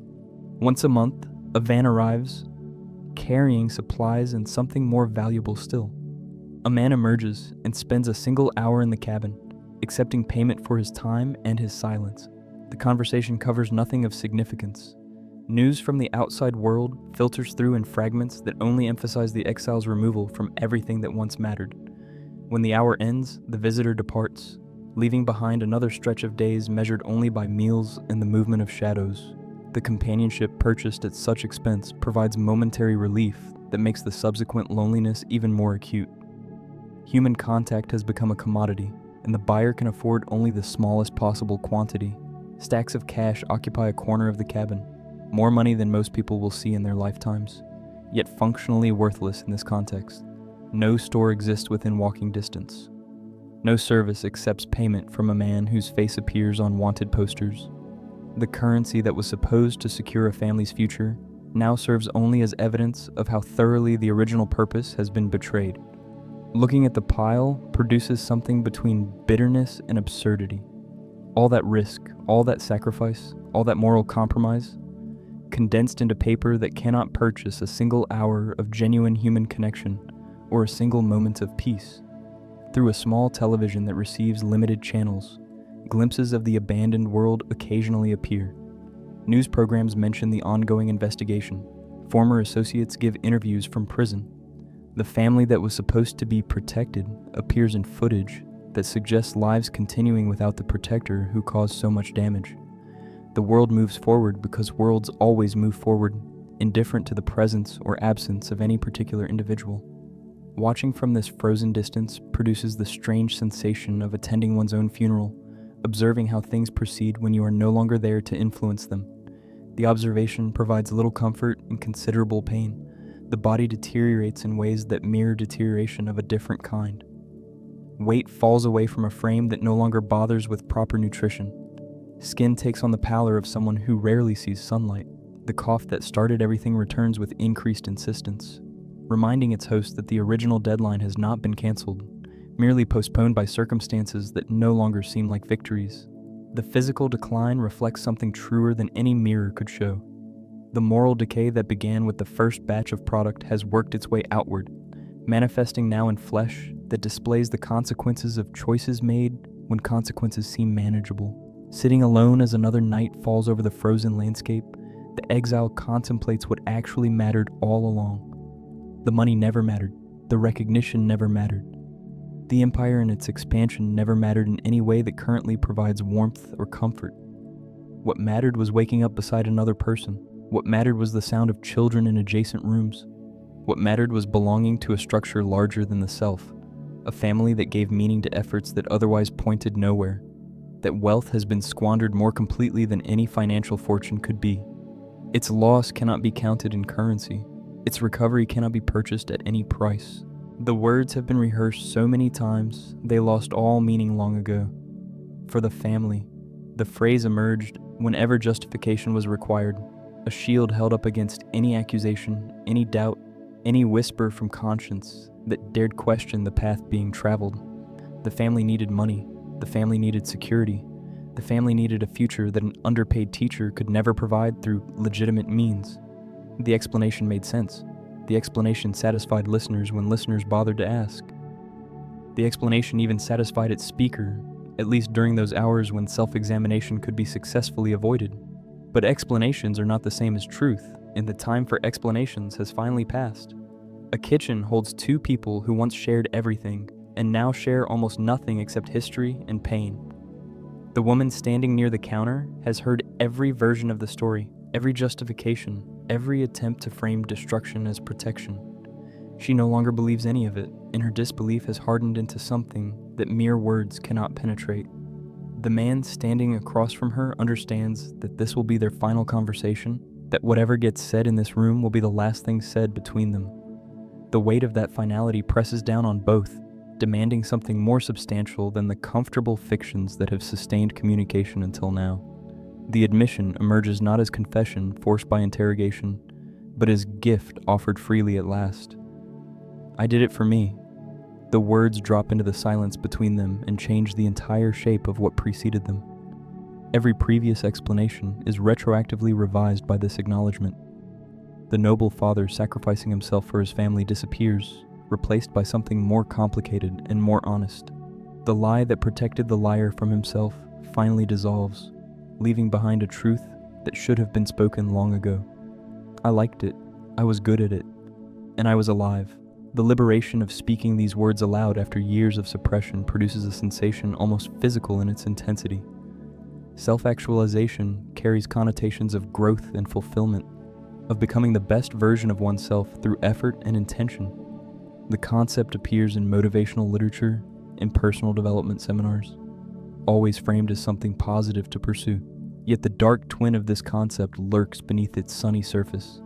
Once a month, a van arrives, carrying supplies and something more valuable still. A man emerges and spends a single hour in the cabin, accepting payment for his time and his silence. The conversation covers nothing of significance. News from the outside world filters through in fragments that only emphasize the exile's removal from everything that once mattered. When the hour ends, the visitor departs, leaving behind another stretch of days measured only by meals and the movement of shadows. The companionship purchased at such expense provides momentary relief that makes the subsequent loneliness even more acute. Human contact has become a commodity, and the buyer can afford only the smallest possible quantity. Stacks of cash occupy a corner of the cabin, more money than most people will see in their lifetimes, yet functionally worthless in this context. No store exists within walking distance. No service accepts payment from a man whose face appears on wanted posters. The currency that was supposed to secure a family's future now serves only as evidence of how thoroughly the original purpose has been betrayed. Looking at the pile produces something between bitterness and absurdity. All that risk, all that sacrifice, all that moral compromise, condensed into paper that cannot purchase a single hour of genuine human connection or a single moment of peace. Through a small television that receives limited channels, glimpses of the abandoned world occasionally appear. News programs mention the ongoing investigation. Former associates give interviews from prison. The family that was supposed to be protected appears in footage that suggests lives continuing without the protector who caused so much damage. The world moves forward because worlds always move forward, indifferent to the presence or absence of any particular individual. Watching from this frozen distance produces the strange sensation of attending one's own funeral, observing how things proceed when you are no longer there to influence them. The observation provides little comfort and considerable pain. The body deteriorates in ways that mirror deterioration of a different kind. Weight falls away from a frame that no longer bothers with proper nutrition. Skin takes on the pallor of someone who rarely sees sunlight. The cough that started everything returns with increased insistence, reminding its host that the original deadline has not been canceled, merely postponed by circumstances that no longer seem like victories. The physical decline reflects something truer than any mirror could show. The moral decay that began with the first batch of product has worked its way outward, manifesting now in flesh that displays the consequences of choices made when consequences seem manageable. Sitting alone as another night falls over the frozen landscape, the exile contemplates what actually mattered all along. The money never mattered. The recognition never mattered. The empire and its expansion never mattered in any way that currently provides warmth or comfort. What mattered was waking up beside another person. What mattered was the sound of children in adjacent rooms. What mattered was belonging to a structure larger than the self, a family that gave meaning to efforts that otherwise pointed nowhere. That wealth has been squandered more completely than any financial fortune could be. Its loss cannot be counted in currency. Its recovery cannot be purchased at any price. The words have been rehearsed so many times, they lost all meaning long ago. For the family, the phrase emerged whenever justification was required, a shield held up against any accusation, any doubt, any whisper from conscience that dared question the path being traveled. The family needed money. The family needed security. The family needed a future that an underpaid teacher could never provide through legitimate means. The explanation made sense. The explanation satisfied listeners when listeners bothered to ask. The explanation even satisfied its speaker, at least during those hours when self-examination could be successfully avoided. But explanations are not the same as truth, and the time for explanations has finally passed. A kitchen holds two people who once shared everything, and now share almost nothing except history and pain. The woman standing near the counter has heard every version of the story, every justification, every attempt to frame destruction as protection. She no longer believes any of it, and her disbelief has hardened into something that mere words cannot penetrate. The man standing across from her understands that this will be their final conversation, that whatever gets said in this room will be the last thing said between them. The weight of that finality presses down on both, demanding something more substantial than the comfortable fictions that have sustained communication until now. The admission emerges not as confession forced by interrogation, but as gift offered freely at last. I did it for me. The words drop into the silence between them and change the entire shape of what preceded them. Every previous explanation is retroactively revised by this acknowledgement. The noble father sacrificing himself for his family disappears, replaced by something more complicated and more honest. The lie that protected the liar from himself finally dissolves, leaving behind a truth that should have been spoken long ago. I liked it, I was good at it, and I was alive. The liberation of speaking these words aloud after years of suppression produces a sensation almost physical in its intensity. Self-actualization carries connotations of growth and fulfillment, of becoming the best version of oneself through effort and intention. The concept appears in motivational literature and personal development seminars, always framed as something positive to pursue. Yet the dark twin of this concept lurks beneath its sunny surface.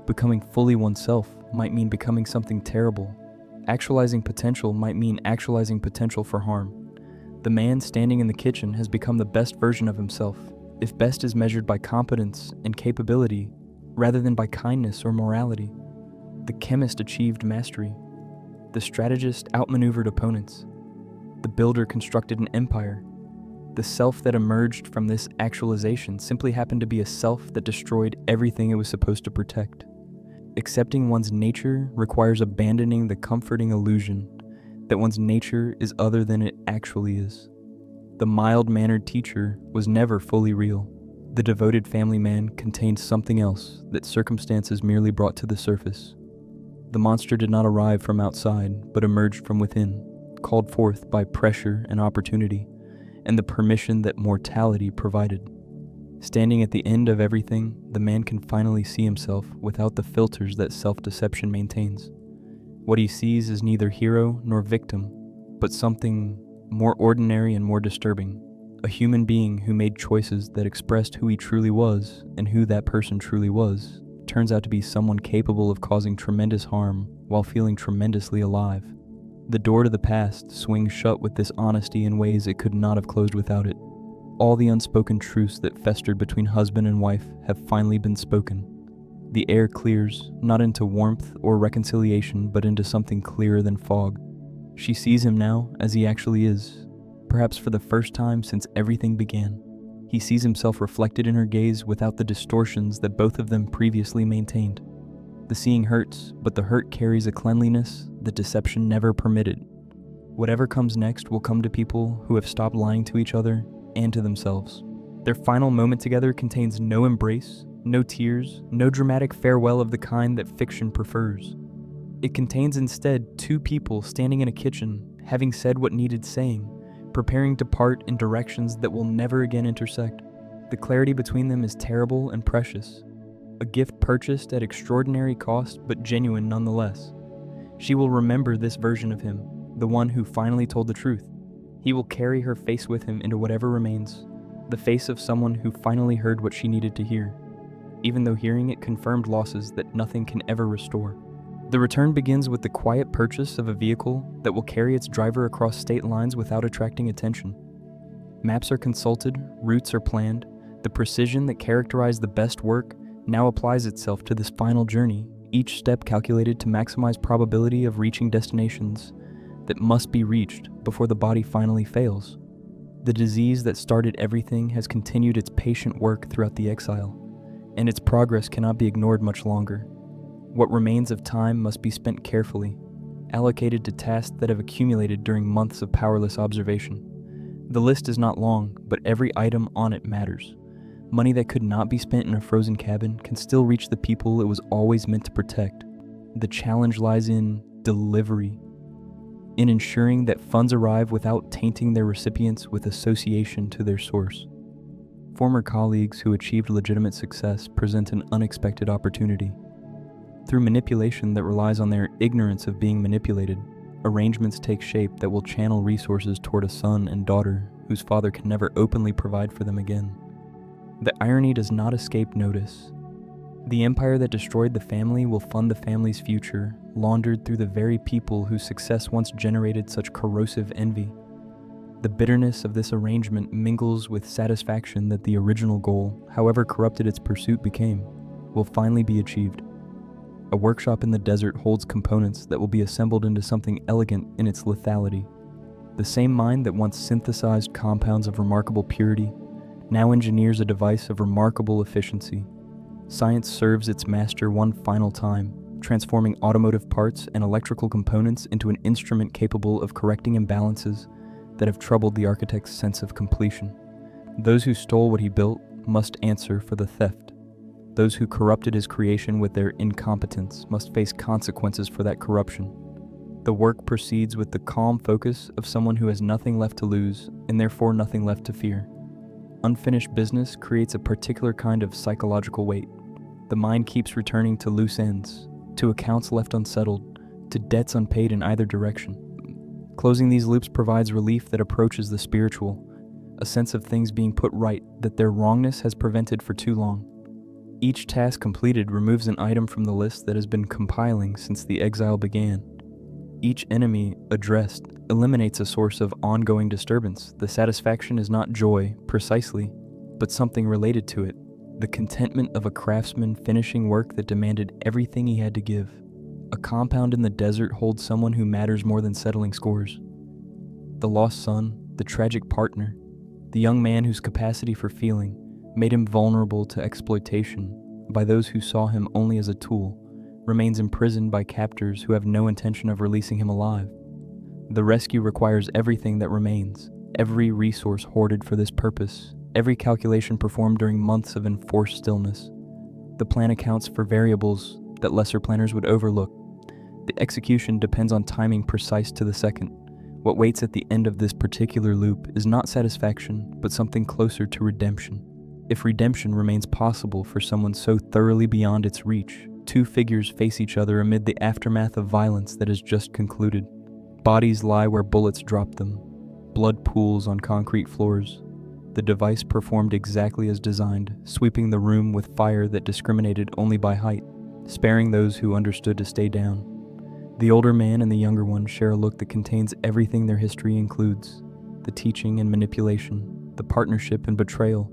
Becoming fully oneself might mean becoming something terrible. Actualizing potential might mean actualizing potential for harm. The man standing in the kitchen has become the best version of himself, if best is measured by competence and capability, rather than by kindness or morality. The chemist achieved mastery. The strategist outmaneuvered opponents. The builder constructed an empire. The self that emerged from this actualization simply happened to be a self that destroyed everything it was supposed to protect. Accepting one's nature requires abandoning the comforting illusion that one's nature is other than it actually is. The mild-mannered teacher was never fully real. The devoted family man contained something else that circumstances merely brought to the surface. The monster did not arrive from outside, but emerged from within, called forth by pressure and opportunity, and the permission that mortality provided. Standing at the end of everything, the man can finally see himself without the filters that self-deception maintains. What he sees is neither hero nor victim, but something more ordinary and more disturbing. A human being who made choices that expressed who he truly was and who that person truly was turns out to be someone capable of causing tremendous harm while feeling tremendously alive. The door to the past swings shut with this honesty in ways it could not have closed without it. All the unspoken truths that festered between husband and wife have finally been spoken. The air clears, not into warmth or reconciliation, but into something clearer than fog. She sees him now as he actually is, perhaps for the first time since everything began. He sees himself reflected in her gaze without the distortions that both of them previously maintained. The seeing hurts, but the hurt carries a cleanliness that deception never permitted. Whatever comes next will come to people who have stopped lying to each other and to themselves. Their final moment together contains no embrace, no tears, no dramatic farewell of the kind that fiction prefers. It contains instead two people standing in a kitchen, having said what needed saying, preparing to part in directions that will never again intersect. The clarity between them is terrible and precious, a gift purchased at extraordinary cost but genuine nonetheless. She will remember this version of him, the one who finally told the truth. He will carry her face with him into whatever remains, the face of someone who finally heard what she needed to hear, even though hearing it confirmed losses that nothing can ever restore. The return begins with the quiet purchase of a vehicle that will carry its driver across state lines without attracting attention. Maps are consulted, routes are planned. The precision that characterized the best work now applies itself to this final journey, each step calculated to maximize probability of reaching destinations that must be reached before the body finally fails. The disease that started everything has continued its patient work throughout the exile, and its progress cannot be ignored much longer. What remains of time must be spent carefully, allocated to tasks that have accumulated during months of powerless observation. The list is not long, but every item on it matters. Money that could not be spent in a frozen cabin can still reach the people it was always meant to protect. The challenge lies in delivery, in ensuring that funds arrive without tainting their recipients with association to their source. Former colleagues who achieved legitimate success present an unexpected opportunity. Through manipulation that relies on their ignorance of being manipulated, arrangements take shape that will channel resources toward a son and daughter whose father can never openly provide for them again. The irony does not escape notice. The empire that destroyed the family will fund the family's future, laundered through the very people whose success once generated such corrosive envy. The bitterness of this arrangement mingles with satisfaction that the original goal, however corrupted its pursuit became, will finally be achieved. A workshop in the desert holds components that will be assembled into something elegant in its lethality. The same mind that once synthesized compounds of remarkable purity now engineers a device of remarkable efficiency. Science serves its master one final time, transforming automotive parts and electrical components into an instrument capable of correcting imbalances that have troubled the architect's sense of completion. Those who stole what he built must answer for the theft. Those who corrupted his creation with their incompetence must face consequences for that corruption. The work proceeds with the calm focus of someone who has nothing left to lose and therefore nothing left to fear. Unfinished business creates a particular kind of psychological weight. The mind keeps returning to loose ends, to accounts left unsettled, to debts unpaid in either direction. Closing these loops provides relief that approaches the spiritual, a sense of things being put right that their wrongness has prevented for too long. Each task completed removes an item from the list that has been compiling since the exile began. Each enemy addressed eliminates a source of ongoing disturbance. The satisfaction is not joy, precisely, but something related to it. The contentment of a craftsman finishing work that demanded everything he had to give. A compound in the desert holds someone who matters more than settling scores. The lost son, the tragic partner, the young man whose capacity for feeling made him vulnerable to exploitation by those who saw him only as a tool, remains imprisoned by captors who have no intention of releasing him alive. The rescue requires everything that remains, every resource hoarded for this purpose, every calculation performed during months of enforced stillness. The plan accounts for variables that lesser planners would overlook. The execution depends on timing precise to the second. What waits at the end of this particular loop is not satisfaction, but something closer to redemption. If redemption remains possible for someone so thoroughly beyond its reach, two figures face each other amid the aftermath of violence that has just concluded. Bodies lie where bullets dropped them. Blood pools on concrete floors. The device performed exactly as designed, sweeping the room with fire that discriminated only by height, sparing those who understood to stay down. The older man and the younger one share a look that contains everything their history includes: the teaching and manipulation, the partnership and betrayal,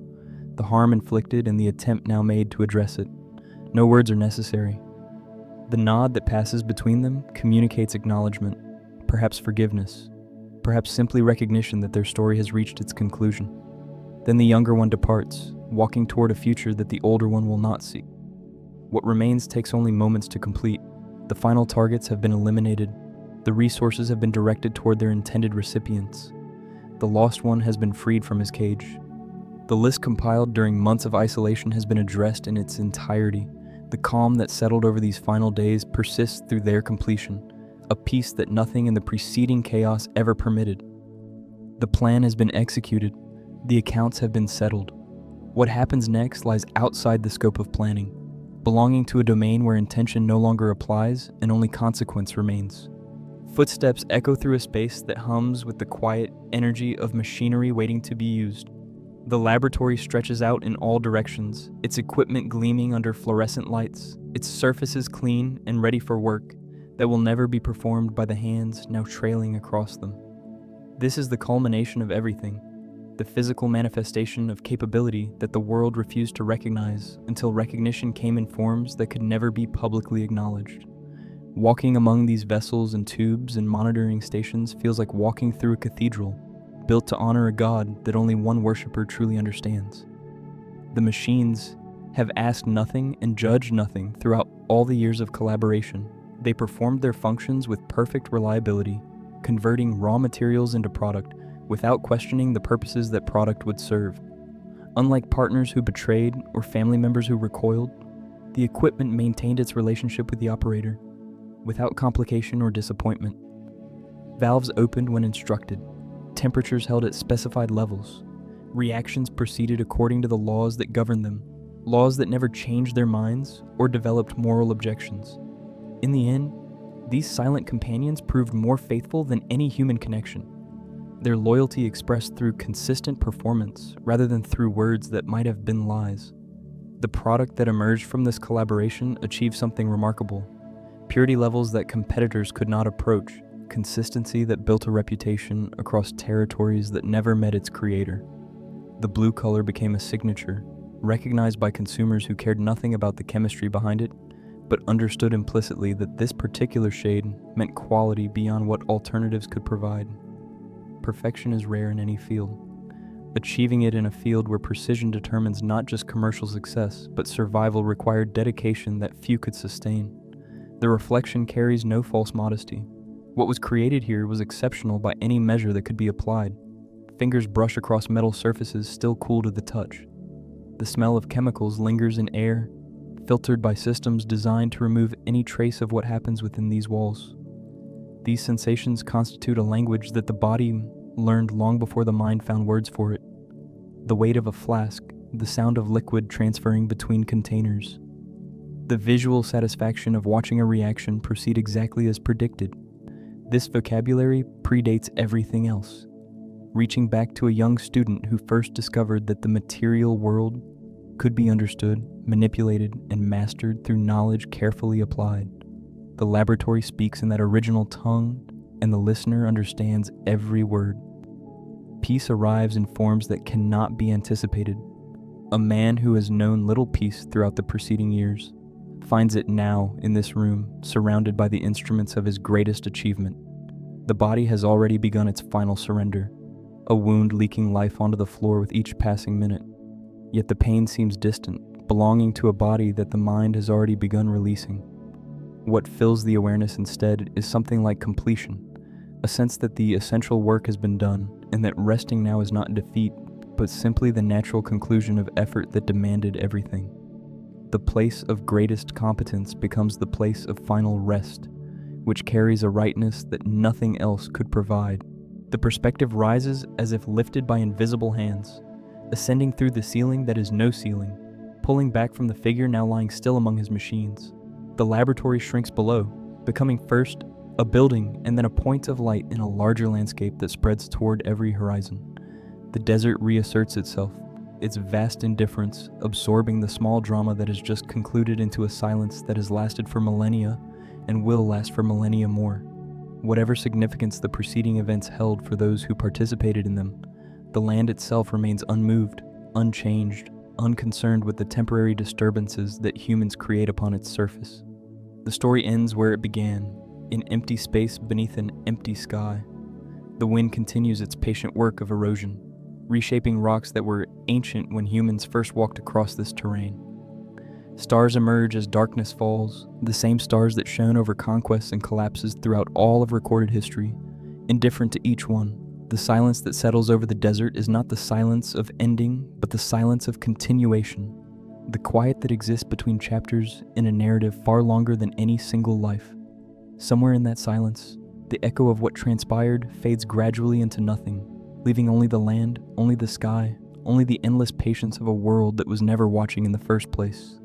the harm inflicted and the attempt now made to address it. No words are necessary. The nod that passes between them communicates acknowledgement, perhaps forgiveness, perhaps simply recognition that their story has reached its conclusion. Then the younger one departs, walking toward a future that the older one will not see. What remains takes only moments to complete. The final targets have been eliminated. The resources have been directed toward their intended recipients. The lost one has been freed from his cage. The list compiled during months of isolation has been addressed in its entirety. The calm that settled over these final days persists through their completion, a peace that nothing in the preceding chaos ever permitted. The plan has been executed. The accounts have been settled. What happens next lies outside the scope of planning, belonging to a domain where intention no longer applies and only consequence remains. Footsteps echo through a space that hums with the quiet energy of machinery waiting to be used. The laboratory stretches out in all directions, its equipment gleaming under fluorescent lights, its surfaces clean and ready for work that will never be performed by the hands now trailing across them. This is the culmination of everything. the physical manifestation of capability that the world refused to recognize until recognition came in forms that could never be publicly acknowledged. Walking among these vessels and tubes and monitoring stations feels like walking through a cathedral, built to honor a god that only one worshiper truly understands. The machines have asked nothing and judged nothing throughout all the years of collaboration. They performed their functions with perfect reliability, converting raw materials into product without questioning the purposes that product would serve. Unlike partners who betrayed or family members who recoiled, the equipment maintained its relationship with the operator, without complication or disappointment. Valves opened when instructed, temperatures held at specified levels, reactions proceeded according to the laws that governed them, laws that never changed their minds or developed moral objections. In the end, these silent companions proved more faithful than any human connection, their loyalty expressed through consistent performance rather than through words that might have been lies. The product that emerged from this collaboration achieved something remarkable: purity levels that competitors could not approach, consistency that built a reputation across territories that never met its creator. The blue color became a signature, recognized by consumers who cared nothing about the chemistry behind it, but understood implicitly that this particular shade meant quality beyond what alternatives could provide. Perfection is rare in any field. Achieving it in a field where precision determines not just commercial success, but survival required dedication that few could sustain. The reflection carries no false modesty. What was created here was exceptional by any measure that could be applied. Fingers brush across metal surfaces still cool to the touch. The smell of chemicals lingers in air, filtered by systems designed to remove any trace of what happens within these walls. These sensations constitute a language that the body learned long before the mind found words for it. The weight of a flask, the sound of liquid transferring between containers. The visual satisfaction of watching a reaction proceed exactly as predicted. This vocabulary predates everything else, reaching back to a young student who first discovered that the material world could be understood, manipulated, and mastered through knowledge carefully applied. The laboratory speaks in that original tongue, and the listener understands every word. Peace arrives in forms that cannot be anticipated. A man who has known little peace throughout the preceding years finds it now in this room, surrounded by the instruments of his greatest achievement. The body has already begun its final surrender, a wound leaking life onto the floor with each passing minute. Yet the pain seems distant, belonging to a body that the mind has already begun releasing. What fills the awareness instead is something like completion, a sense that the essential work has been done, and that resting now is not defeat, but simply the natural conclusion of effort that demanded everything. The place of greatest competence becomes the place of final rest, which carries a rightness that nothing else could provide. The perspective rises as if lifted by invisible hands, ascending through the ceiling that is no ceiling, pulling back from the figure now lying still among his machines. The laboratory shrinks below, becoming first a building and then a point of light in a larger landscape that spreads toward every horizon. The desert reasserts itself, its vast indifference absorbing the small drama that has just concluded into a silence that has lasted for millennia and will last for millennia more. Whatever significance the preceding events held for those who participated in them, the land itself remains unmoved, unchanged, unconcerned with the temporary disturbances that humans create upon its surface. The story ends where it began, in empty space beneath an empty sky. The wind continues its patient work of erosion, reshaping rocks that were ancient when humans first walked across this terrain. Stars emerge as darkness falls, the same stars that shone over conquests and collapses throughout all of recorded history, indifferent to each one. The silence that settles over the desert is not the silence of ending, but the silence of continuation. The quiet that exists between chapters in a narrative far longer than any single life. Somewhere in that silence, the echo of what transpired fades gradually into nothing, leaving only the land, only the sky, only the endless patience of a world that was never watching in the first place.